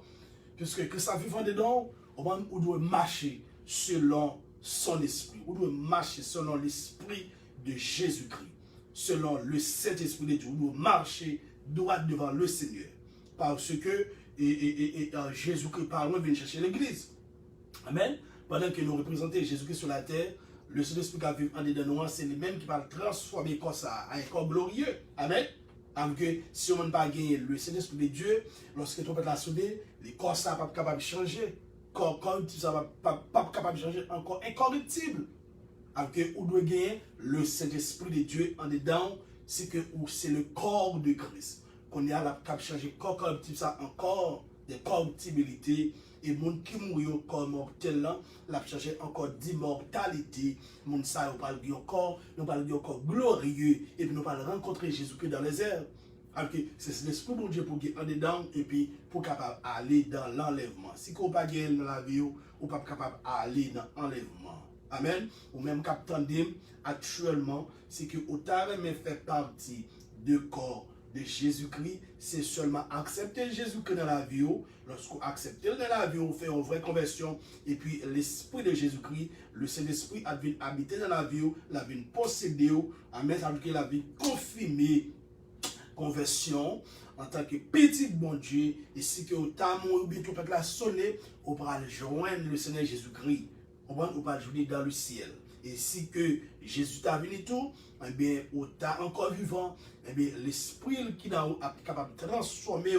puisque Christ a vive en dedans, on doit marcher selon son esprit. On doit marcher selon l'esprit de Jésus-Christ. selon le Saint-Esprit de Dieu. Nous devons marcher droit devant le Seigneur. Parce que Jésus-Christ, par nous, vient chercher l'Église. Amen. Pendant que nous représentons Jésus-Christ sur la terre, le Saint-Esprit qui vit en dedans nous, c'est lui-même qui va transformer comme ça à un corps glorieux. Amen. Alors que si on n'a pas gagné le Saint-Esprit de Dieu, lorsque tu peux la souder, les corps ça pas capable de changer. Corps ça va pas capable de changer, encore incorruptible. Alors que on doit gagner le Saint-Esprit de Dieu en dedans, c'est que c'est le corps de Christ. Qu'on y a la cap changer corps corruptible ça encore des corruptibilités. Et moun qui mourit comme mortel là, l'a cherché encore d'immortalité. Moun ça, on parle de corps, nous parlons de corps glorieux, et puis nous parlons rencontrer Jésus-Christ dans les airs. Alors que c'est l'Esprit de Dieu pour gagner en dedans, et puis pour capable aller dans l'enlèvement. Si vous n'avez pas gagné dans la vie, vous n'êtes pas capable d'aller dans l'enlèvement. Amen. Ou même capitaine actuellement, c'est que vous avez fait partie du corps de Jésus-Christ, c'est seulement accepter Jésus-Christ dans la vie. Lorsqu'on accepte dans la vie, on fait une vraie conversion. Et puis l'Esprit de Jésus-Christ, le Saint-Esprit a vu habiter dans la vie, la vie posséder. Amen. Ça veut dire la vie confirmée, conversion en tant que petit bon Dieu. Et si que vous avez ou bien tout la sonner, on va joindre le Seigneur Jésus-Christ. On va jouer dans le ciel. Et si que Jésus t'a venu tout, eh bien, ou t'as encore vivant, eh bien, l'esprit qui est capable de transformer,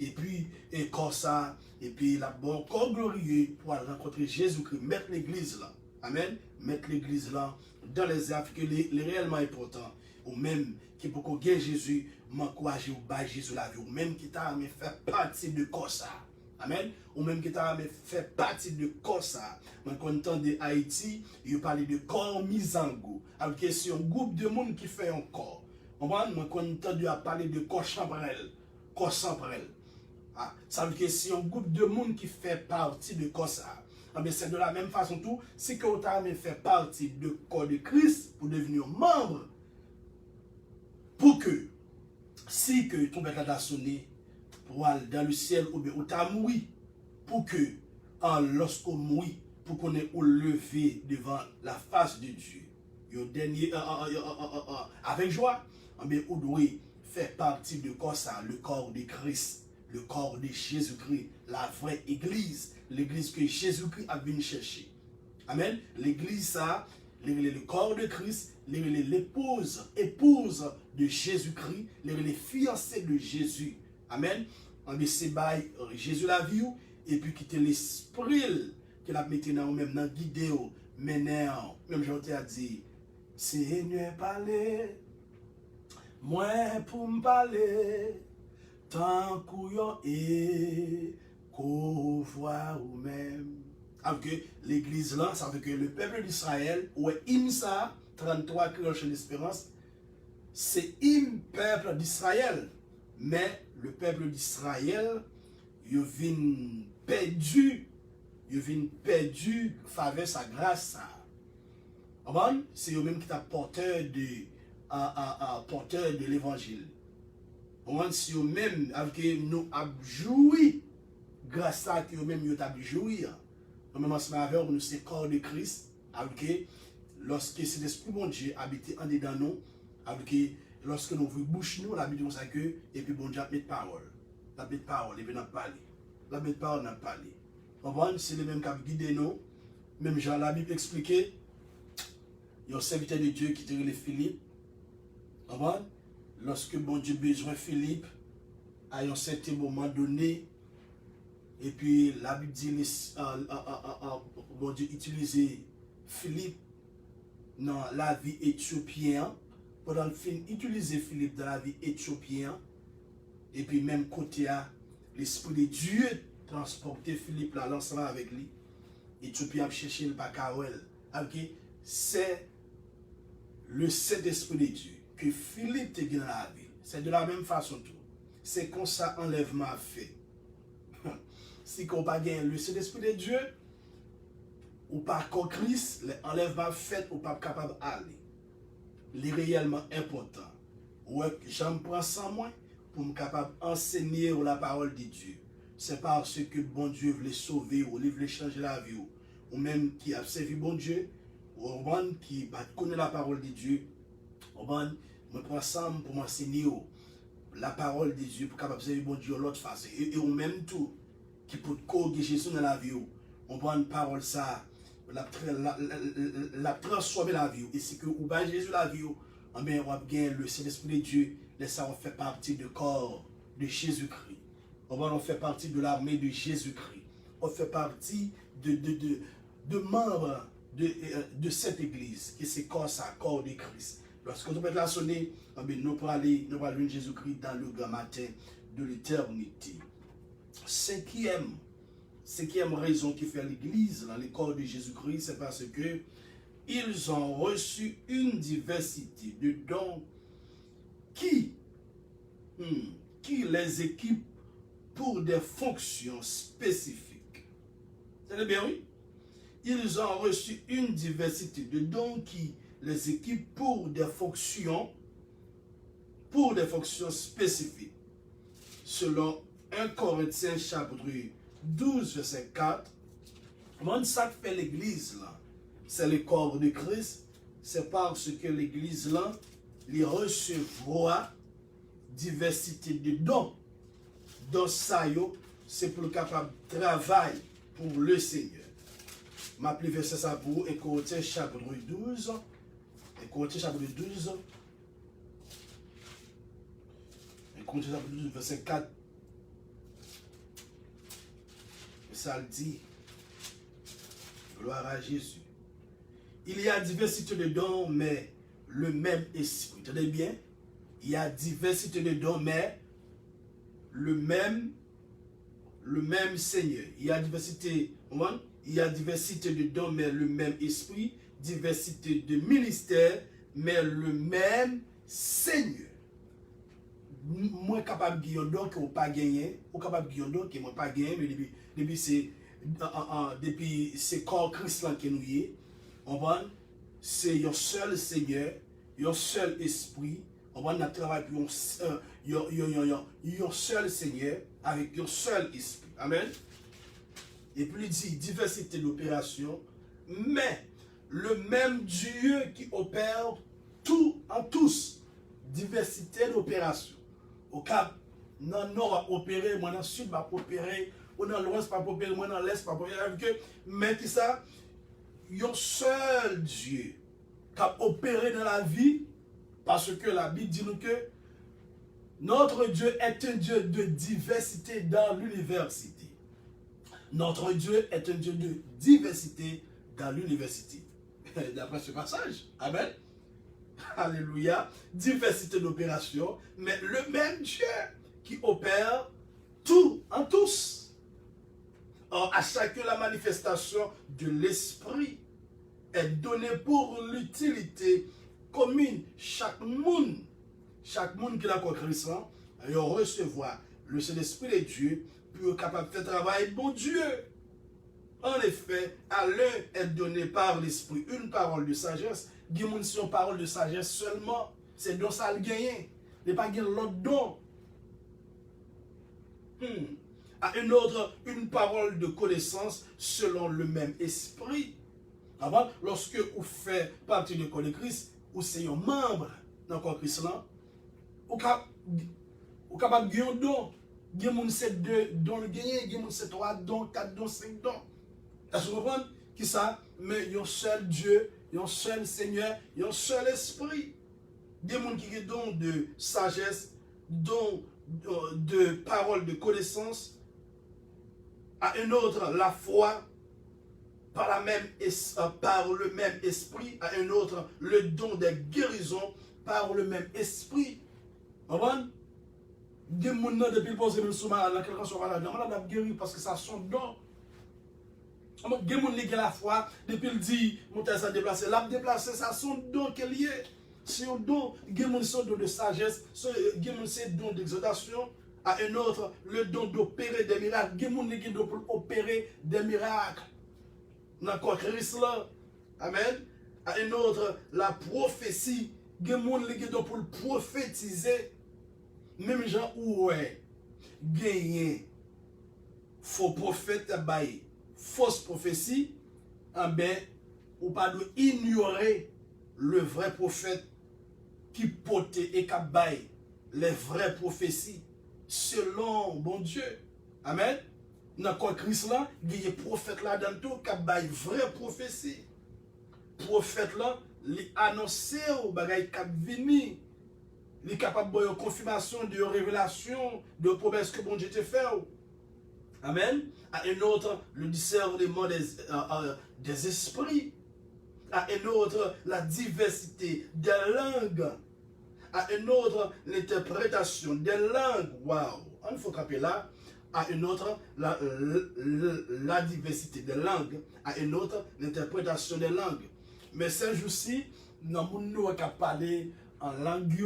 et puis, et comme ça, et puis, la bon corps glorieux pour aller rencontrer Jésus-Christ, mettre l'église là. Amen. Mettre l'église là dans les affaires que les réellement important. Ou même qui pour qu'on gagne Jésus, m'encourager ou bas Jésus la vie, ou même qui t'a fait partie de corps ça. Amen. Ou même qui t'a fait partie de corps ça. Quand on entend de Haïti, il parle de corps misango. Alors que c'est un groupe de monde qui fait un corps. On va quand on entend parler de corps chambrel. Corps chambrel. Ah, ça veut dire que c'est un groupe de monde qui fait partie de corps ça. Mais c'est de la même façon tout. Si que vous avez fait partie du corps de Christ pour devenir membre, pour que, si que ton bête a sonné, pour aller dans le ciel ou bien ou t'as mouru, pour que, lorsqu'on mourit, pour qu'on ait levé devant la face de Dieu, dernier, avec joie, mais on doit faire partie de corps ça, le corps de Christ, le corps de Jésus-Christ, la vraie église, l'église que Jésus-Christ a venu chercher. Amen. L'église ça, le corps de Christ, l'épouse de Jésus-Christ, les fiancés de Jésus. Amen. On c'est Jésus la vie et puis quitter l'esprit qu'il a mis dans même dans guidé maintenant même j'entends à dire Seigneur parler moi pour me parler tant qu'on et qu'on voit ou même alors que l'église là ça veut que le peuple d'Israël ou IMSA 33 cloches d'espérance c'est peuple d'Israël. Mais le peuple d'Israël, il vient perdu faveur sa grâce. C'est eux-mêmes qui sont porteurs de l'évangile. C'est eux-mêmes avec nous avons joui grâce à eux-mêmes ils ont joui. Nous avec nous c'est corps de Christ avec lorsque c'est l'esprit de Dieu habite en dedans nous avec lorsque nous ouvrons bouche nous, la Bible dit que et puis bon Dieu met parole. La met parole et puis n'a parlé. La met parole n'a parlé. C'est le même qui a guidé nous. Même Jean la Bible expliqué. Il y a un serviteur de Dieu qui était Philippe. Lorsque bon Dieu besoin Philippe à un certain moment donné et puis la Bible dit bon Dieu utilisait Philippe dans la vie éthiopienne. Pendant le film, utiliser Philippe dans la vie éthiopienne. Et puis même côté à l'Esprit de Dieu transporter Philippe là l'ensemble avec lui. Éthiopien a cherché le Bacawel. C'est le Saint-Esprit de Dieu que Philippe te gagne dans la vie. C'est de la même façon tout. C'est comme ça enlèvement fait. Si on pas gagné le Saint-Esprit de Dieu, ou pas comme Christ, l'enlèvement fait ou pas capable d'aller. Les réellement important. Ouais, j'en prends sans moi pour me capable d'enseigner la parole de Dieu. C'est parce que bon Dieu voulait sauver ou il voulait changer la vie ou même qui a servi bon Dieu ou qui connaît la parole de Dieu. je prends ça pour m'enseigner la parole de Dieu, pour capable de bon Dieu l'autre face. Et au même tout, qui peut corriger Jésus dans la vie, on prend une parole ça, la transformer la vie. Et c'est que vous avez Jésus la vie, on va bien le Saint-Esprit de Dieu, ça on fait partie du corps de Jésus-Christ. On fait partie de l'armée de Jésus-Christ. On fait partie de membres de cette église, qui c'est corps ça, corps de Christ. Lorsque nous la sonner, nous allons aller Jésus-Christ dans le grand matin de l'éternité. Cinquième raison qui fait l'église dans le corps de Jésus-Christ, c'est parce que ils ont reçu une diversité de dons qui les équipent pour des fonctions spécifiques. C'est bien, oui? Ils ont reçu une diversité de dons qui les équipent pour des fonctions spécifiques. Selon 1 Corinthiens chapitre 12, verset 4, comment ça fait l'église là? C'est le corps de Christ. C'est parce que l'église là, il recevra diversité de dons. Dans ça, c'est pour le capable de travail pour le Seigneur. Je vais verset ça pour 1 Corinthiens chapitre 12. 1 Corinthiens chapitre 12. 1 Corinthiens chapitre 12, verset 4. Ça le dit. Gloire à Jésus. Il y a diversité de dons, mais le même esprit. Tenez bien. Il y a diversité de dons, mais le même Seigneur. Il y a diversité de dons, mais le même esprit. Diversité de ministères, mais le même Seigneur. Moi, capable de gagner un don que vous pas gagné, ou capable de gagner un don que moi pas gagné, mais depuis c'est corps Christ qui nous y est, c'est un seul Seigneur, un seul esprit. On va travailler pour un seul Seigneur avec un seul esprit. Amen. Et puis il dit diversité d'opérations, mais le même Dieu qui opère tout en tous. Diversité d'opérations. Au cap, dans le nord va opérer, moi dans le sud va opérer, ou dans l'ouest va opérer, moi dans l'est va opérer. Mais qui ça? Un seul Dieu qui a opéré dans la vie, parce que la Bible dit nous que notre Dieu est un Dieu de diversité dans l'université. Notre Dieu est un Dieu de diversité dans l'université. D'après ce passage. Amen. Alléluia. Diversité d'opérations, mais le même Dieu qui opère tout en tous. Or, à chacun la manifestation de l'esprit est donnée pour l'utilité commune. Chaque monde qui l'a compris Christ, il recevoir le Saint-Esprit de Dieu pour être capable de faire travail bon Dieu. En effet, à l'un est donné par l'Esprit une parole de sagesse. Il y a une parole de sagesse seulement. C'est dans ça le gagner. Il n'y a pas l'autre don. À une autre, une parole de connaissance selon le même esprit. Avant, lorsque vous faites partie du corps de Christ, ou c'est un membre dans le corps de Christ, vous êtes capable de gagner un don. Il y a deux dons de gagner, il y a 3 dons, 4 dons, 5 dons. Est-ce que vous comprenez? Qui ça? Mais il y a un seul Dieu, il y a un seul Seigneur, il y a un seul esprit. Il y a des gens qui ont don de sagesse, don de parole de connaissance. À un autre, la foi, par le même esprit. À un autre, le don de guérison, par le même esprit. Vous comprenez? Il y a des gens depuis le posé le souma, quelqu'un soit malade, on a guéri parce que ça son don. Il y a des gens qui ont la foi, depuis le dit, mon tête s'est déplacé, l'a déplacé, ça son don qui est lié. C'est un don, il y a des gens qui ont don de sagesse, il y a des gens qui ont don d'exhortation. À un autre, le don d'opérer des miracles. Il y a des gens qui ont opérer des miracles. Dans quoi Christ là. Amen. À un autre, la prophétie. Il y a des gens qui ont prophétiser. Même gens où gagner faux prophète bail fausse prophétie, ou pas de ignorer le vrai prophète qui porte et qui baille les vraies prophéties selon bon Dieu. Amen. Dans le Christ là, il y a des prophètes là dans tout qui baille vraies prophéties. Prophète là, il annonce aux bagailles qui viennent. Il est capable de confirmation, de révélation, de promesses que bon Dieu te fait. Amen. À un autre, le discernement des esprits. À un autre, la diversité des langues. À un autre, l'interprétation des langues. Waouh! Il faut caper là. À un autre, la diversité des langues. À un autre, l'interprétation des langues. Mais ces jours-ci, nous avons parlé en langue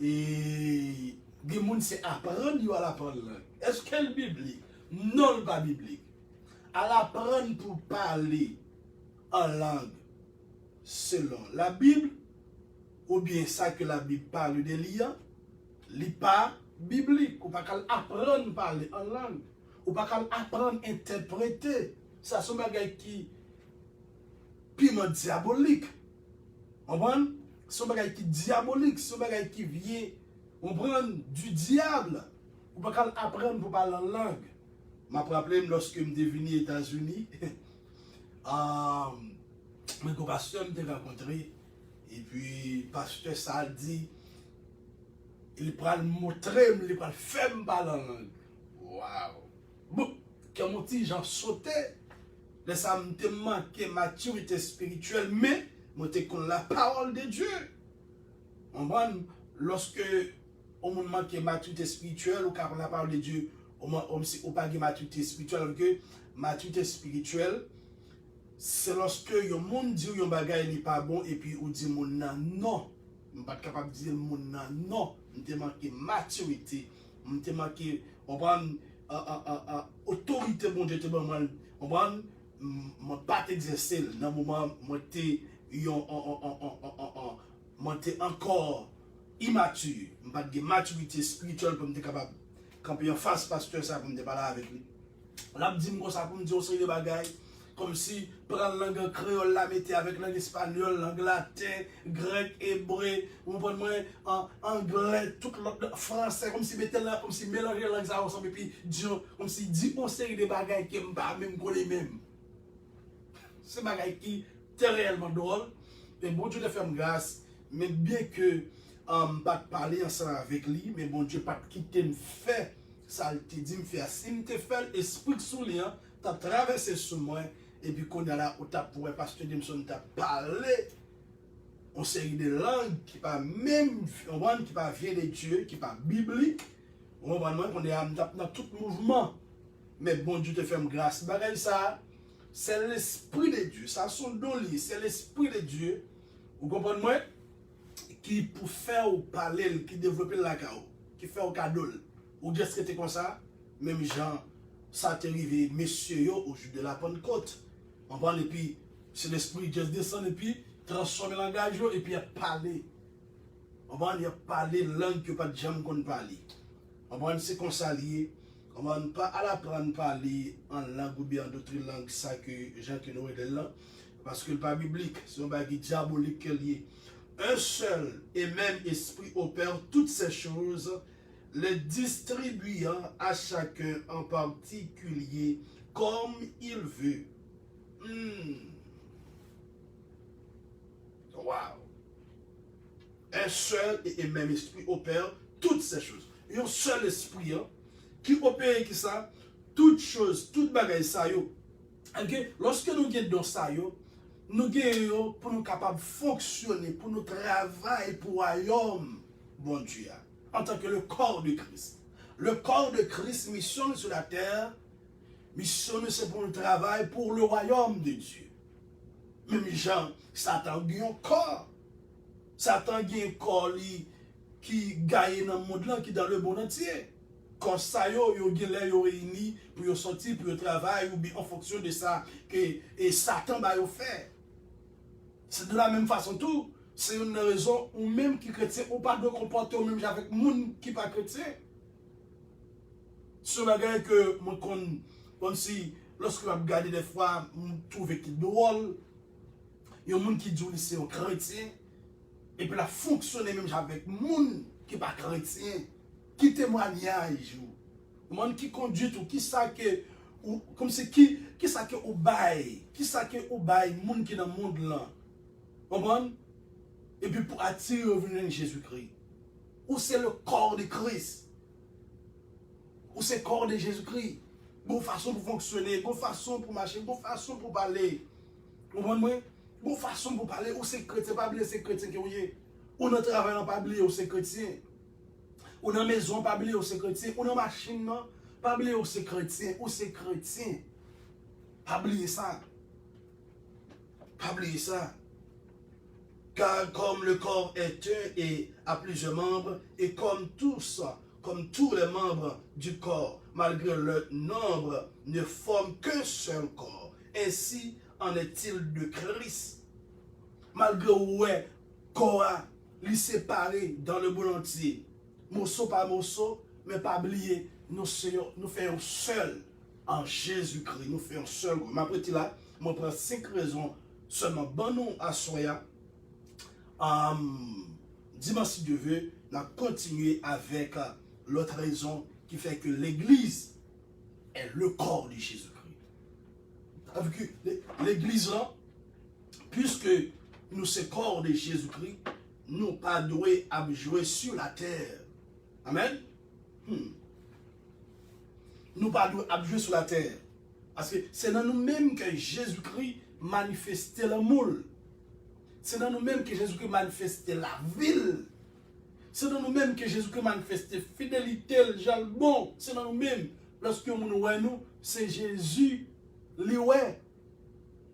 et les gens c'est apprendre à l'apprendre langue. Est-ce qu'elle est biblique? Non, pas biblique. À l'apprendre pour parler en langue selon la Bible, ou bien ça que la Bible parle de liens, n'est pas biblique. Ou pas qu'elle apprendre à parler en langue. Ou pas qu'elle apprendre à interpréter. Ça, c'est un bagage qui piment diabolique. On prend? C'est un bagage qui diabolique. C'est un bagage qui vient. On prend du diable. Ou pas qu'elle apprendre pour parler en langue. Je me rappelle lorsque je suis venu aux États-Unis. Mon pasteur m'a rencontré. Et puis, pasteur ça a dit, il prend le montrer, il prend le faire parler en langue. Waouh! Bon, quand mon petit j'en sautais, ça m'a manqué maturité spirituelle, mais je connais la parole de Dieu. On voit, lorsque on manque maturité spirituelle, ou quand on la parole de Dieu, on n'a pas de maturité spirituelle, alors que maturité spirituelle, c'est lorsque yon monde dit yon bagay n'est pas bon et puis on dit mon non. Je ne suis pas capable de dire mon non. Je manqué maturité. Je manqué autorité bon Dieu te bon on prend pas exercer dans moment monter encore immature. Je pas de maturité spirituelle pour me capable quand je face pasteur ça pour me parler avec lui. Là me dit comme ça pour me dire aussi des bagailles. Comme si prendre la langue créole, la mettre avec langue espagnole, langue latin, grec, hébreu, ou anglais, tout le français, comme si mettre là, comme si mélanger la langue ensemble, et puis comme si dit on série de bagailles qui ne pas même connaît même. C'est bagailles qui est réellement drôle. Et bon Dieu te fait grâce, mais bien que pas parler ensemble avec lui, mais bon Dieu pas quitter me fait, ça te dit me faire. Si me te fait l'esprit sous lui, tu as traversé sous moi. Et puis qu'on a là où tu as pasteur Dimson t'a parlé en série de langues qui pas même qui pas vient de Dieu, qui pas biblique. On va qu'on est dans tout mouvement. Mais bon Dieu te fait grâce. Bagay ça, c'est l'esprit de Dieu. Ça son don c'est l'esprit de Dieu. Vous comprenez moi? Qui pour faire ou parler, qui développer la cao, qui fait au cadeau. Ou dire ce que comme ça, même gens ça t'est arrivé messieurs au jour de la Pentecôte. On parle et puis c'est l'esprit de Dieu descend et puis transforme le langage et puis il a parlé. On va parler langue que pas de gens qu'on parle. On va c'est comme ça lié. On va pas à l'apprendre parler en langue ou bien d'autres langues ça que gens qui nous aident là parce que le pas biblique, c'est un bagage diabolique lié. Un seul et même esprit opère toutes ces choses, les distribuant à chacun en particulier comme il veut. Wow. Un seul et même esprit opère toutes ces choses. Il y a un seul esprit qui opère qui ça, toutes choses, toutes bagages ça yo. Okay? Lorsque nous sommes dans ça yo, nous sommes pour nous capables de fonctionner, pour nous travailler pour le royaume, bon Dieu, en tant que le corps de Christ. Le corps de Christ missionne sur la terre. Mission, c'est pour le travail, pour le royaume de Dieu. Même gens, Satan a un corps. Satan a un corps qui gagne dans le monde, qui est dans le monde entier. Quand ça, ils sont réunis pour sortir, pour le travail, ou bien en fonction de ça, que Satan va faire. C'est de la même façon tout. C'est une raison, ou même qui chrétien, ou pas de comporter même avec les gens qui ne sont pas chrétiens. C'est un bagage que moi, comme si, lorsque je regarde des fois, je trouve que c'est drôle. Il y a des gens qui disent que c'est un chrétien. Et puis la fonctionner même avec moun qui pas chrétien, qui témoignage, monde qui conduit tout, qui ça que ou comme c'est qui ça que ou bail, qui ça que ou bail moun qui dans monde là. Comprendre? Et puis pour attirer revenir Jésus-Christ. Ou c'est le corps de Christ. Ou c'est le corps de Jésus-Christ. Bonne façon pour fonctionner, bonne façon pour marcher, bonne façon pour parler. Vous comprenez? Bonne façon pour parler, ou c'est chrétien, pas oublier c'est chrétien que vous êtes. Ou dans le travail, pas oublier, ou c'est chrétien. Ou dans la maison, pas oublier, ou c'est chrétien. Ou dans la machine, non, pas oublier, ou c'est chrétien. Ou c'est chrétien. Pas oublier ça. Pas oublier ça. Car comme le corps est un et a plusieurs membres, et comme tous les membres du corps, malgré leur nombre, ne forment qu'un seul corps. Ainsi en est-il de Christ. Malgré ouais, corps lui séparé dans le monde entier, morceau par morceau, mais pas oublier, nous faisons seul en Jésus-Christ. Nous faisons seul. Mais après là, je prends 5 raisons seulement. Bon nous à soya. Dimanche si Dieu veut, on a continué avec l'autre raison qui fait que l'Église est le corps de Jésus-Christ. Avec l'Église là, puisque nous sommes corps de Jésus-Christ, nous pas doués à jouer sur la terre. Amen. Nous pas doués à jouer sur la terre. Parce que c'est dans nous-mêmes que Jésus-Christ manifestait l'amour. C'est dans nous-mêmes que Jésus-Christ manifestait la ville. C'est dans nous-mêmes que Jésus-Christ manifestait fidélité, le genre bon. C'est dans nous-mêmes. Lorsque nous voyons, c'est Jésus, lui.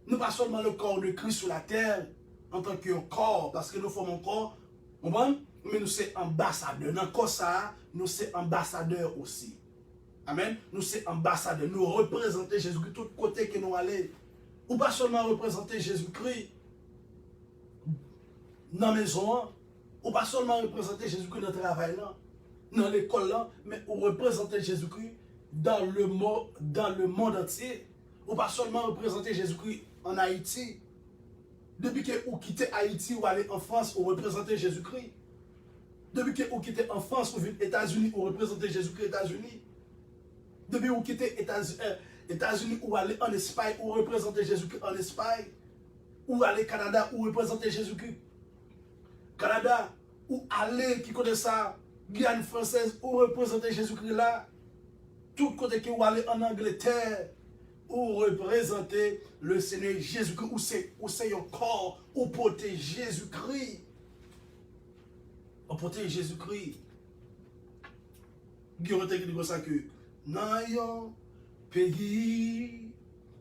Nous pas seulement le corps de Christ sur la terre en tant que corps, parce que nous formons un corps, mais nous sommes ambassadeurs. Dans le corps, ça, nous sommes ambassadeurs aussi. Amen. Nous sommes ambassadeurs. Nous représentons Jésus-Christ tout côté que nous allons. Ou pas seulement représenter Jésus-Christ dans la maison, ou pas seulement représenter Jésus-Christ dans le travail, dans l'école, mais ou représenter Jésus-Christ dans le monde entier. Ou pas seulement représenter Jésus-Christ en Haïti. Depuis que vous quittez Haïti ou allez en France, vous représentez Jésus-Christ. Depuis que vous quittez en France ou venez aux États-Unis, vous représentez Jésus-Christ aux États-Unis. Depuis que vous quittez États-Unis ou allez en Espagne, vous représentez Jésus-Christ en Espagne. Ou allez au Canada, vous représentez Jésus-Christ. Canada, ou allez qui connaît ça, Guyane française, ou représentez Jésus-Christ là. Tout côté que vous allez en Angleterre, ou représenter le Seigneur Jésus-Christ, ou c'est un corps, ou porter Jésus-Christ. Ou porter Jésus-Christ. Guillaume te dit comme ça que, dans un pays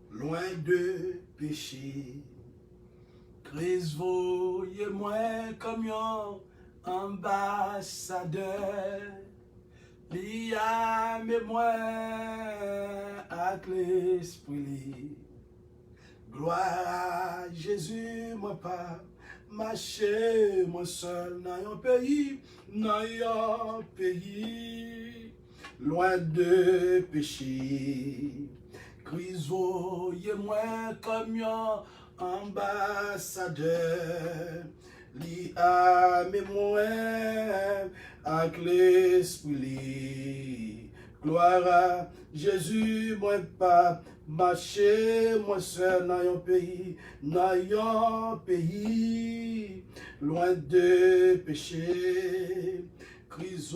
loin de péché, Christ voyez moi comme un ambassadeur. Li a moi avec l'esprit. Gloire à Jésus, moi pas marcher moi seul dans un pays, loin de péché. Christ voyez moi comme un ambassadeur. Li a moi avec l'esprit. Gloire à Jésus, moi pas marcher, moi seul dans un pays, loin de péché. Christ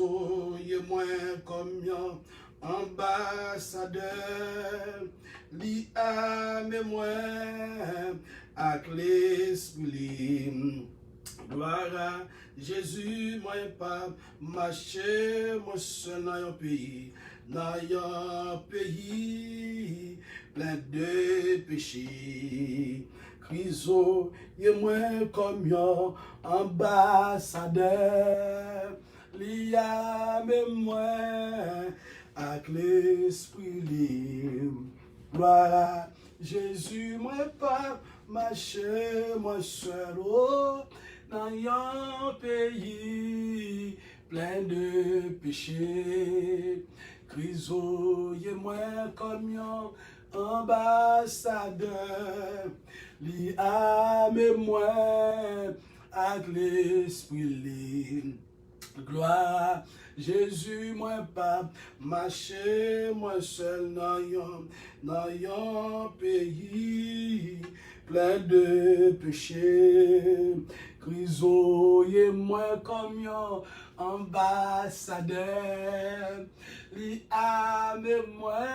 est moi comme un ambassadeur. Li a moi avec l'esprit. Gloire à Jésus, moi pas marcher, moi seul dans un pays, plein de péchés. Christ est moi comme un ambassadeur. Li a moi avec l'esprit. Gloire à Jésus, moi pas marcher, moi seul, dans un pays plein de péchés. Christ est moi comme un ambassadeur. Li a moi avec l'esprit. Gloire, Jésus, moi pas, marcher, moi seul dans un pays plein de péchés. Crisoye moi comme un ambassadeur, li ame moi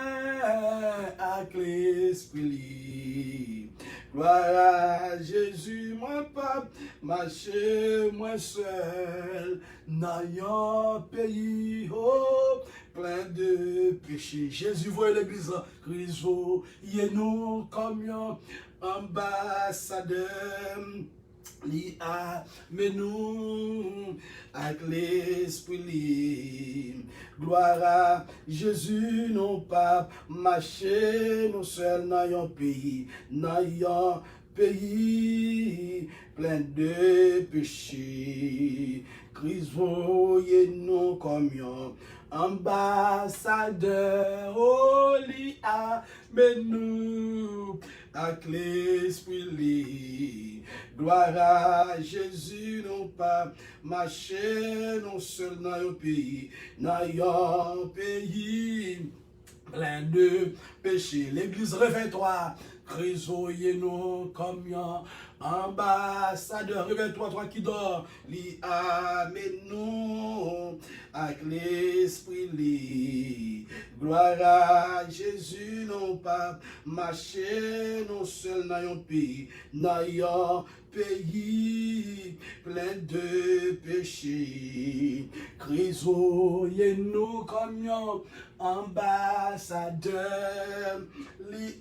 avec l'esprit. Gloire à Jésus, moi pas, marcher, moi seul, dans un pays plein de péchés. Jésus voit l'église, Christ, il nous comme un ambassadeur. Li ame nous avec l'esprit. Gloire à Jésus, non pas marcher, nous seuls dans un pays plein de péchés. Christ voyez nous comme un ambassadeur, oh li ame nous avec l'esprit. Gloire à Jésus, non pas marcher, non seul dans un pays plein de péchés. L'église, réveille-toi, réveillez-nous comme un ambassadeur. Réveille-toi, toi qui dors, li amène-nous avec l'esprit. Gloire à Jésus, non pas marcher, non seul dans un pays plein de péchés. Crisoyez-nous comme un ambassadeur, li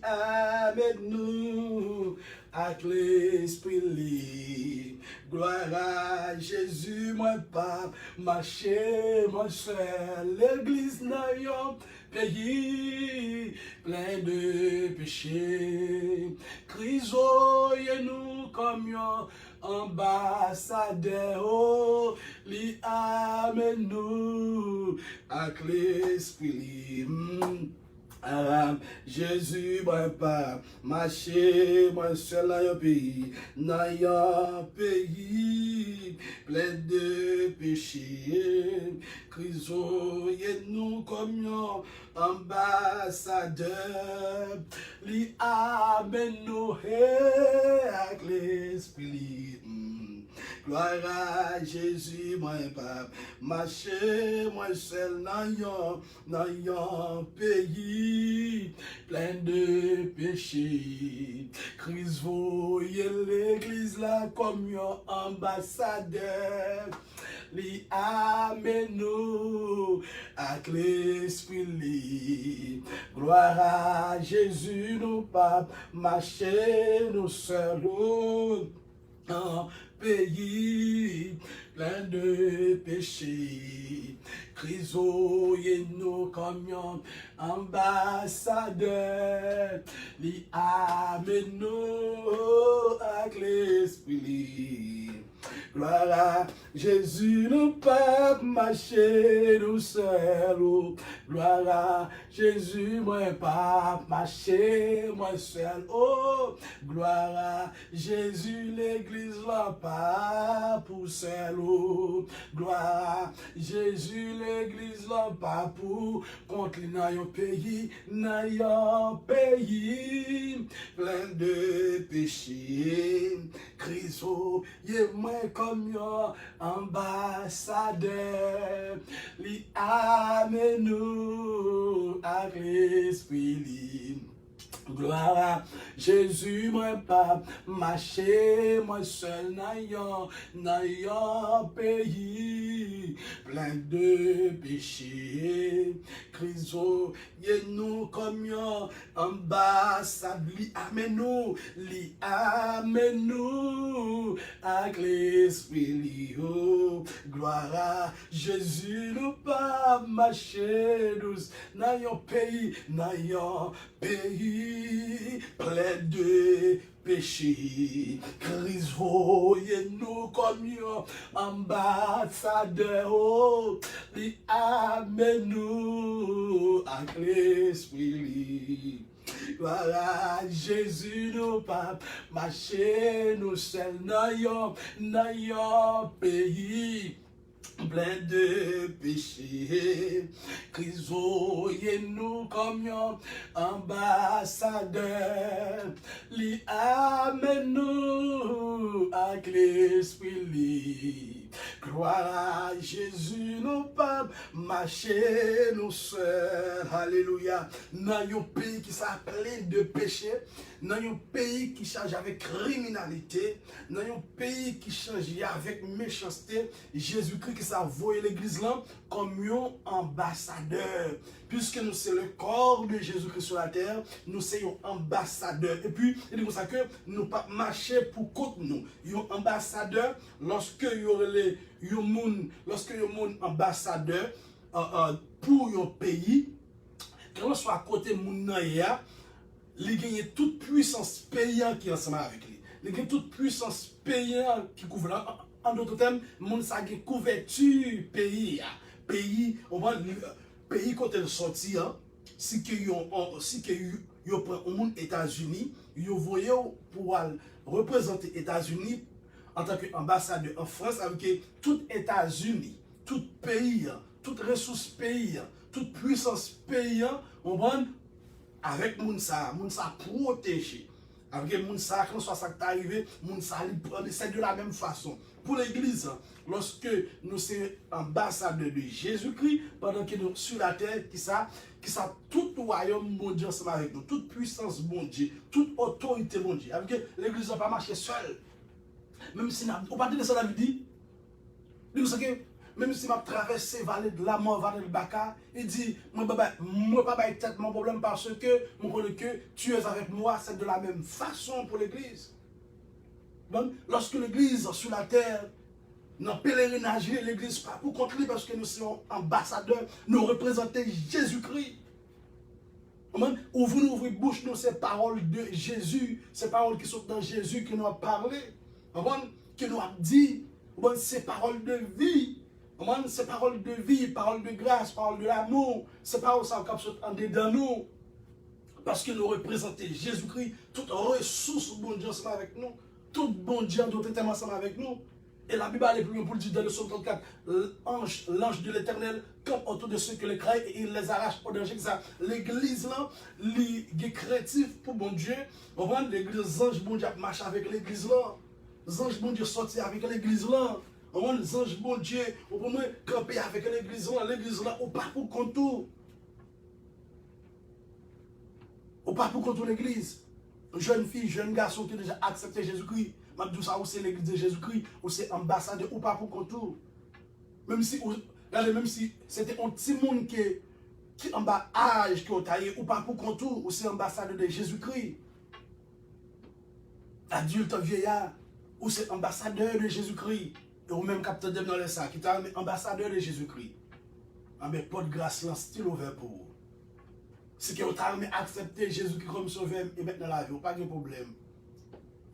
amène-nous avec l'esprit. Gloire à Jésus, moi pas marcher, moi seul, l'église n'a un pays plein de péchés. Crisoyez-nous comme un ambassadeur, oh, li amène-nous avec l'esprit. Jésus, moi pas marcher, moi seul dans un pays plein de péchés. Crisoyez-nous comme un ambassadeur, li amène-nous avec l'esprit. Gloire à Jésus, moi pas marcher, moi seul dans un pays plein de péchés. Christ voyez l'église là comme un ambassadeur, li amène-nous avec l'esprit. Gloire à Jésus, nous pas marcher, nous seuls un pays plein de péchés. Crisoyez-nous comme un ambassadeur, li amène-nous avec l'esprit. Gloire à Jésus, nous pas marcher nous seuls. Gloire à Jésus, moi pas marcher moi seul. Oh, gloire à Jésus, l'église là pas pour seul. Oh, gloire à Jésus, l'église là pas pour contre un pays plein de péchés. Christ, moi comme un ambassadeur, li amène-nous avec l'esprit. Gloire à Jésus, moi pas marcher, moi seul dans un pays plein de péchés. Christ, nous comme un ambassade, li amène-nous avec l'esprit. Oh, gloire à Jésus, nous pas marcher douce dans un pays plein de péchés. Christ voyez-nous comme un ambassadeur, oh, li amène-nous avec l'esprit. Voilà, Jésus nous pas marcher nous seuls dans yon pays plein de péchés. Crisoyez nous comme un ambassadeur. Li amène nous avec l'esprit. Gloire à Jésus, nous pas marcher nous seuls. Alléluia. Dans un pays qui s'appelle de péché, dans un pays qui change avec criminalité, dans un pays qui change avec méchanceté, Jésus-Christ qui s'est envoyé l'église là comme un ambassadeur. Puisque nous sommes le corps de Jésus-Christ sur la terre, nous sommes ambassadeurs. Et puis, il dit comme ça que nous pas marcher pour contre nous. Un ambassadeur, lorsque il y aurait lorsque il y a un ambassadeur pour un pays, quand on soit à côté de mon il gagne toute puissance payante qui est ensemble avec lui. Il gagne toute puissance payante qui couvre. En d'autres termes, mon sa gagne couverture pays. Pays, on va pays quand elle sortit, si que yo prend au monde États-Unis, yo voyez pour représenter États-Unis en tant qu'ambassadeur en France avec tout États-Unis, tout pays, toute ressource pays, toute puissance pays, on va avec Mounsa protégé. Avec Mounsa, quand ça s'est arrivé, Mounsa, c'est de la même façon. Pour l'Église, lorsque nous sommes ambassadeurs de Jésus-Christ, pendant que nous sur la terre, qui ça tout royaume bon Dieu ensemble avec nous, toute puissance bon Dieu, toute autorité bon Dieu. Avec l'Église n'a pas marché seule. Même si on partit de ça, la vie dit, même si je traverse la vallée de la mort, vallée de Baka, il dit, moi, pas tête mon problème parce que je connais que tu es avec moi, c'est de la même façon pour l'Église. Bon, lorsque l'Église sur la terre, dans le pèlerinage, l'Église pas pour contre lui parce que nous sommes ambassadeurs, nous représentons Jésus-Christ. Où vous nous ouvrez bouche, nous, ces paroles de Jésus, ces paroles qui sont dans Jésus, qui nous a parlé, qui nous a dit, ces paroles de vie. Ces paroles de vie, paroles de grâce, paroles de l'amour, ces paroles sont en dedans nous. Parce que nous représentons Jésus-Christ, toute ressource bon Dieu ensemble avec nous, tout bon Dieu doit être ensemble avec nous. Et la Bible est plus loin pour le dire dans le psaume 34, l'ange de l'Éternel campe autour de ceux qui les craignent et il les arrache au danger. L'église là, les chrétiens pour bon Dieu, l'église ange bon Dieu marche avec l'église là. Les anges bon Dieu sortent avec l'église là. Les anges bon Dieu, on peut camper avec l'église là, on part pour contour. On part pour contour l'église. Jeune fille, jeune garçon qui a déjà accepté Jésus-Christ, maintenant ça, c'est l'église de Jésus-Christ, ou c'est ambassadeur, ou pas pour contour. Même si c'était un petit monde qui en bas âge, qui est taillé, ou pas pour contour, ou c'est ambassadeur de Jésus-Christ. Adulte, vieillard, ou c'est ambassadeur de Jésus-Christ. Ou même capteur de dans le sac, qui est ambassadeur de Jésus-Christ. Mais pas de grâce, là, style ouvert pour vous. Si vous avez accepté Jésus-Christ comme sauveur et mettre dans la vie, pas de problème.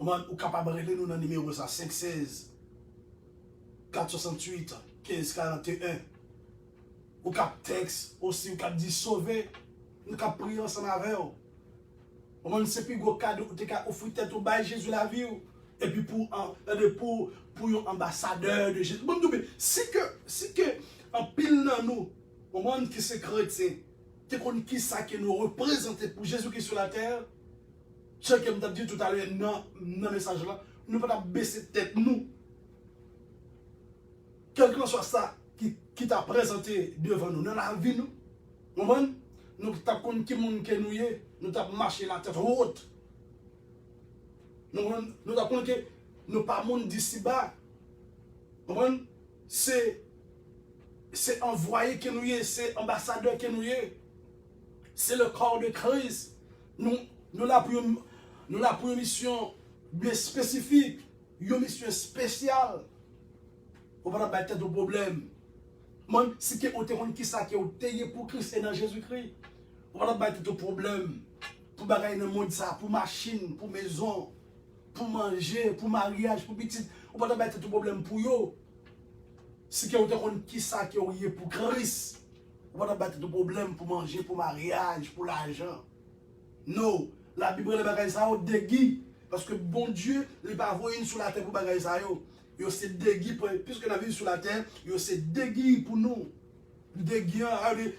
Vous êtes capable de nous dans le numéro 516 468 1541. Vous avez texte aussi, vous avez dit sauver. Vous avez prié ensemble avec vous. Vous avez plus gros cadeau, vous avez offert tête au bail Jésus la vie. Et puis pour un ambassadeur de Jésus. Bon, si que en pile dans nous, au monde qui c'est chrétien, qui ça qui nous représente pour Jésus qui est sur la terre, ce que je dit tout à l'heure dans le message là, nous ne pouvons pas baisser tête nous. Quel que soit ça qui t'a présenté devant nous, dans la vie nous, nous avons qui monde que nous avons marché la tête haute. Nous avons que nous pas monde d'ici bas. C'est envoyé que nous y est, c'est ambassadeur que nous y est. C'est le corps de Christ. Nous l'avons pour une mission bien spécifique, une mission spéciale. On va pas être de problème. Si vous avez qui ça qui est pour Christ et dans Jésus-Christ, on va pas être de problème. Pour bagaille dans le monde, pour machine, pour maison, pour manger, pour mariage, pour petit, on va pas être de problème pour eux. Si vous avez qui ça qui est pour Christ, on va pas être de problème pour manger, pour mariage, pour l'argent. Non, la Bible les bagages ça déguis parce que bon Dieu, il pas envoyé sur la terre pour bagages ça yo. Yo c'est déguis puisque la vie sur la terre, yo c'est déguis pour nous. Déguis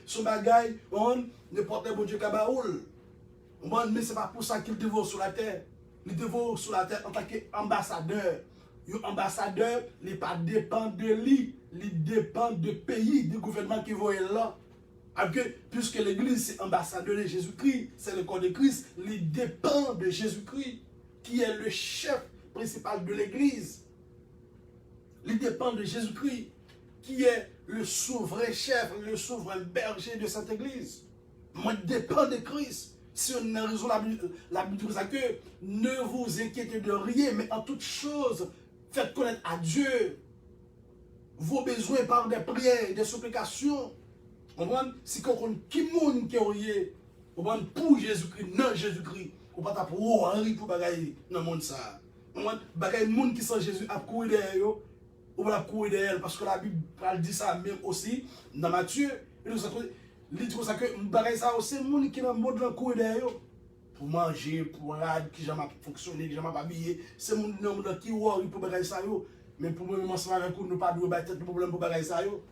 son bagage, on n'importe bon Dieu kabaoul. Mais c'est pas pour ça qu'il dévore sur la terre. Il dévore sur la terre en tant qu'ambassadeur. Un ambassadeur, il ne dépend pas de lui, il dépend du pays, du gouvernement qui va là. Puisque l'Église, c'est ambassadeur de Jésus-Christ, c'est le corps de Christ, il dépend de Jésus-Christ, qui est le chef principal de l'Église. Il dépend de Jésus-Christ, qui est le souverain chef, le souverain berger de cette Église. Moi, je dépends de Christ. Si on a raison, la Bible dit que ne vous inquiétez de rien, mais en toute chose, faites connaître à Dieu vos besoins par des prières, des supplications. Si quelqu'un qui monde qui est pour Jésus-Christ, non Jésus-Christ, ou pas pour Henri pour bagaille dans le monde ça. Bagaille monde qui sont Jésus a courir derrière eux, ou pas courir derrière parce que la Bible dit ça même aussi dans Matthieu. Il dit ça que bagaille ça aussi monde qui dans le monde courir derrière eux. Pour manger, pour rad, qui jamais fonctionner, qui jamais habiller, c'est mon nom qui worry pour bagaille ça yo. Mais pour moi, ensemble avec nous, pas de tête problème pour bagaille ça yo.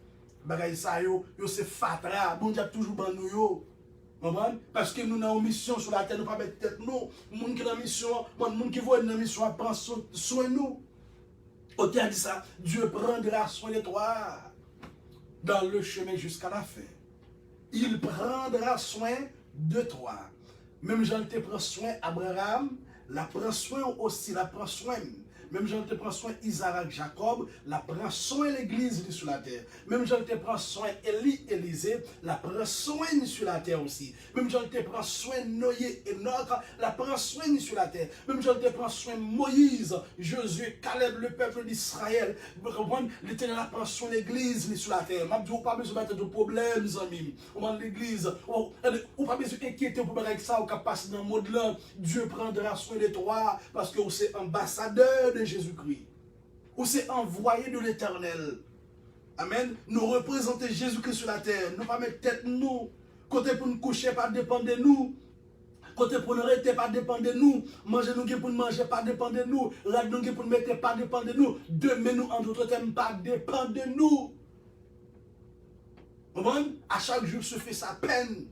Bagaille ça yo, c'est fatra, bon Dieu toujours ban nous yo. Parce que nous avons une mission sur la terre, nous pas mettre tête nous. Moun qui dans mission, moun qui voit dans mission, prend soin nous. Auteur a dit ça, Dieu prendra soin de toi dans le chemin jusqu'à la fin. Il prendra soin de toi. Même Jean te prend soin Abraham, la prend soin aussi, la prend soin. Même Jean te prend soin Isaac, Jacob, la prend soin l'église sur la terre. Même Jean te prend soin Élie, Élisée, la prend soin sur la terre aussi. Même Jean te prend soin Noé, Enoch, la prend soin sur la terre. Même Jean te prend soin Moïse, Josué, Caleb, le peuple d'Israël. L'Éternel la prend soin l'église sur la terre. Je ne pas besoin de problèmes, amis. L'église, ou pas besoin d'inquiéter pour avec ça, ou passer dans le monde là. Dieu prendra soin de toi parce que vous êtes ambassadeur de Jésus-Christ. Ou c'est envoyé de l'Éternel. Amen. Nous représenter Jésus-Christ sur la terre. Nous pas mettre tête nous. Côté pour nous coucher, pas dépendre de nous. Côté pour nous arrêter, pas dépendre de nous. Manger nous pour nous manger, pas dépendre de nous. Rad nous pour nous mettre, pas dépendre de nous. Demain nous, en d'autres termes, pas dépendre de nous. À chaque jour se fait sa peine.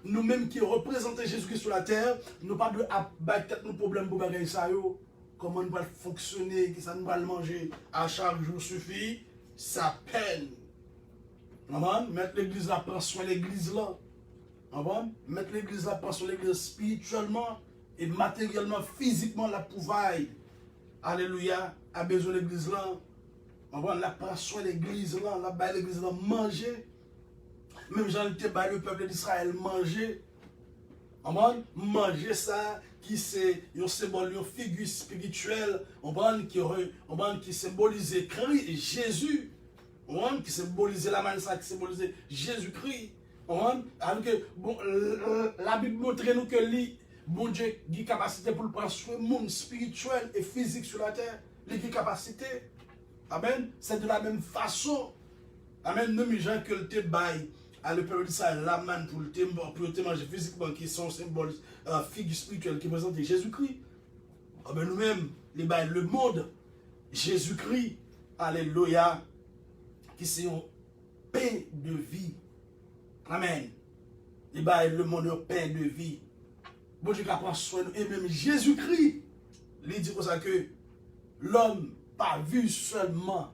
Nous-mêmes qui représentons Jésus-Christ sur la terre, nous pas de battre nos problèmes pour bagailler ça. Comment nous va fonctionner, qui ça nous va le manger. À chaque jour suffit sa peine. Mettre l'église là, prendre soin de l'église là. Mettre l'église là, prendre soin de l'église spirituellement et matériellement, physiquement, la pouvaille. Alléluia, a besoin de l'église là. La prendre soin de l'église là, la baille l'église là, manger. Même Jean le baille le peuple d'Israël manger. Manger ça qui c'est un symbole, une figure spirituelle, qui symbolise Jésus, qui symbolise la manière, qui symbolise Jésus-Christ. La Bible montre nous que bon Dieu a une capacité pour prendre soin du monde spirituel et physique sur la terre. Il a une capacité. Amen. C'est de la même façon. Amen. Nous, les gens que le te baille. Le peuple d'Israël, la manne pour te manger physiquement, qui sont symboles, figures spirituelles qui présentent Jésus-Christ. Nous-mêmes, le monde, Jésus-Christ, alléluia, qui c'est un pain de vie. Amen. Le monde, un pain de vie. Bon Dieu qui prend soin de nous. Et même Jésus-Christ, il dit comme ça que l'homme pas vu seulement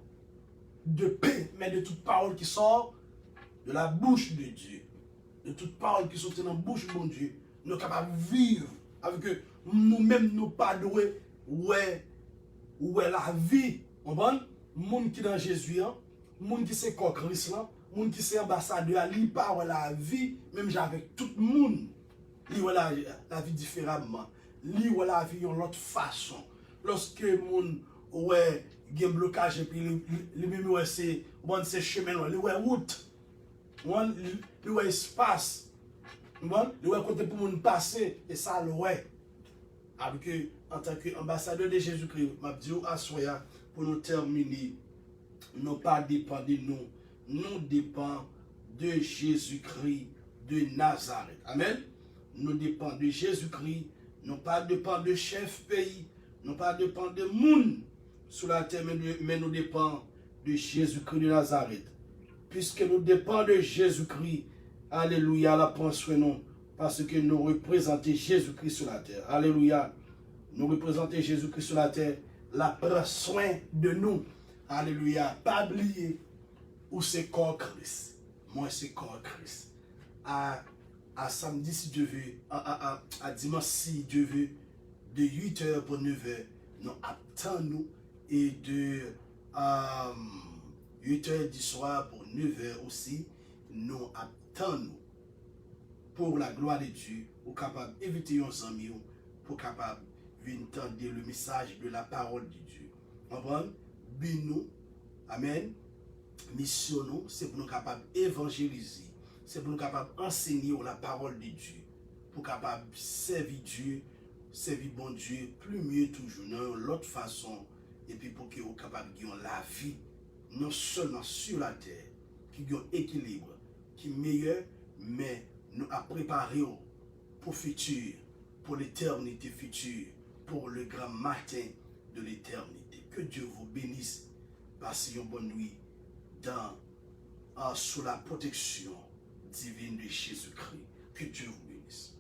de pain, mais de toute parole qui sort de la bouche de Dieu, de toute parole qui sortit dans la bouche de mon Dieu, nous sommes capables de vivre avec nous-mêmes, nous pas doués, où est la vie. On va monde qui est dans Jésus, monde qui c'est corps Christ, monde qui c'est ambassadeur, il parle la vie, même avec tout le monde, il voit la vie différemment, il voit la vie de l'autre façon. Lorsque le monde ouais, il y a un blocage et puis les mêmes ouais c'est chemin, les ouais route. Le ouais espace, le ouais côté pour nous passer, et ça le ouais. Avec en tant qu'ambassadeur de Jésus-Christ, je dis à Soya, pour nous terminer, nous pas dépend de nous, nous dépend de Jésus-Christ de Nazareth. Amen. nous dépendons de Jésus-Christ, nous pas dépendons de chef pays, nous pas dépendons de monde sur la terre, mais nous dépendons de Jésus-Christ de Nazareth. Puisque nous dépendons de Jésus-Christ, alléluia, la prend soin nous, parce que nous représentons Jésus-Christ sur la terre. Alléluia, nous représentons Jésus-Christ sur la terre, la prend soin de nous. Alléluia, pas oublier où c'est corps Christ. Moi, c'est corps Christ. À samedi, si Dieu veut, à dimanche, si Dieu veut, de 8h pour 9h, nous attendons et de 8h du soir pour 9h aussi, nous attendons pour la gloire de Dieu, pour capable d'éviter nos amis, pour capable venir entendre le message de la parole de Dieu. Comprenez? Nous, amen, mission nous, c'est pour nous capables d'évangéliser, c'est pour nous capables d'enseigner la parole de Dieu, pour capable servir Dieu, servir bon Dieu, plus mieux toujours, dans l'autre façon, et puis pour que vous capables de la vie, non seulement sur la terre, qui ait un équilibre, qui est meilleur, mais nous a préparé pour le futur, pour l'éternité future, pour le grand matin de l'éternité. Que Dieu vous bénisse. Passez une bonne nuit sous la protection divine de Jésus-Christ. Que Dieu vous bénisse.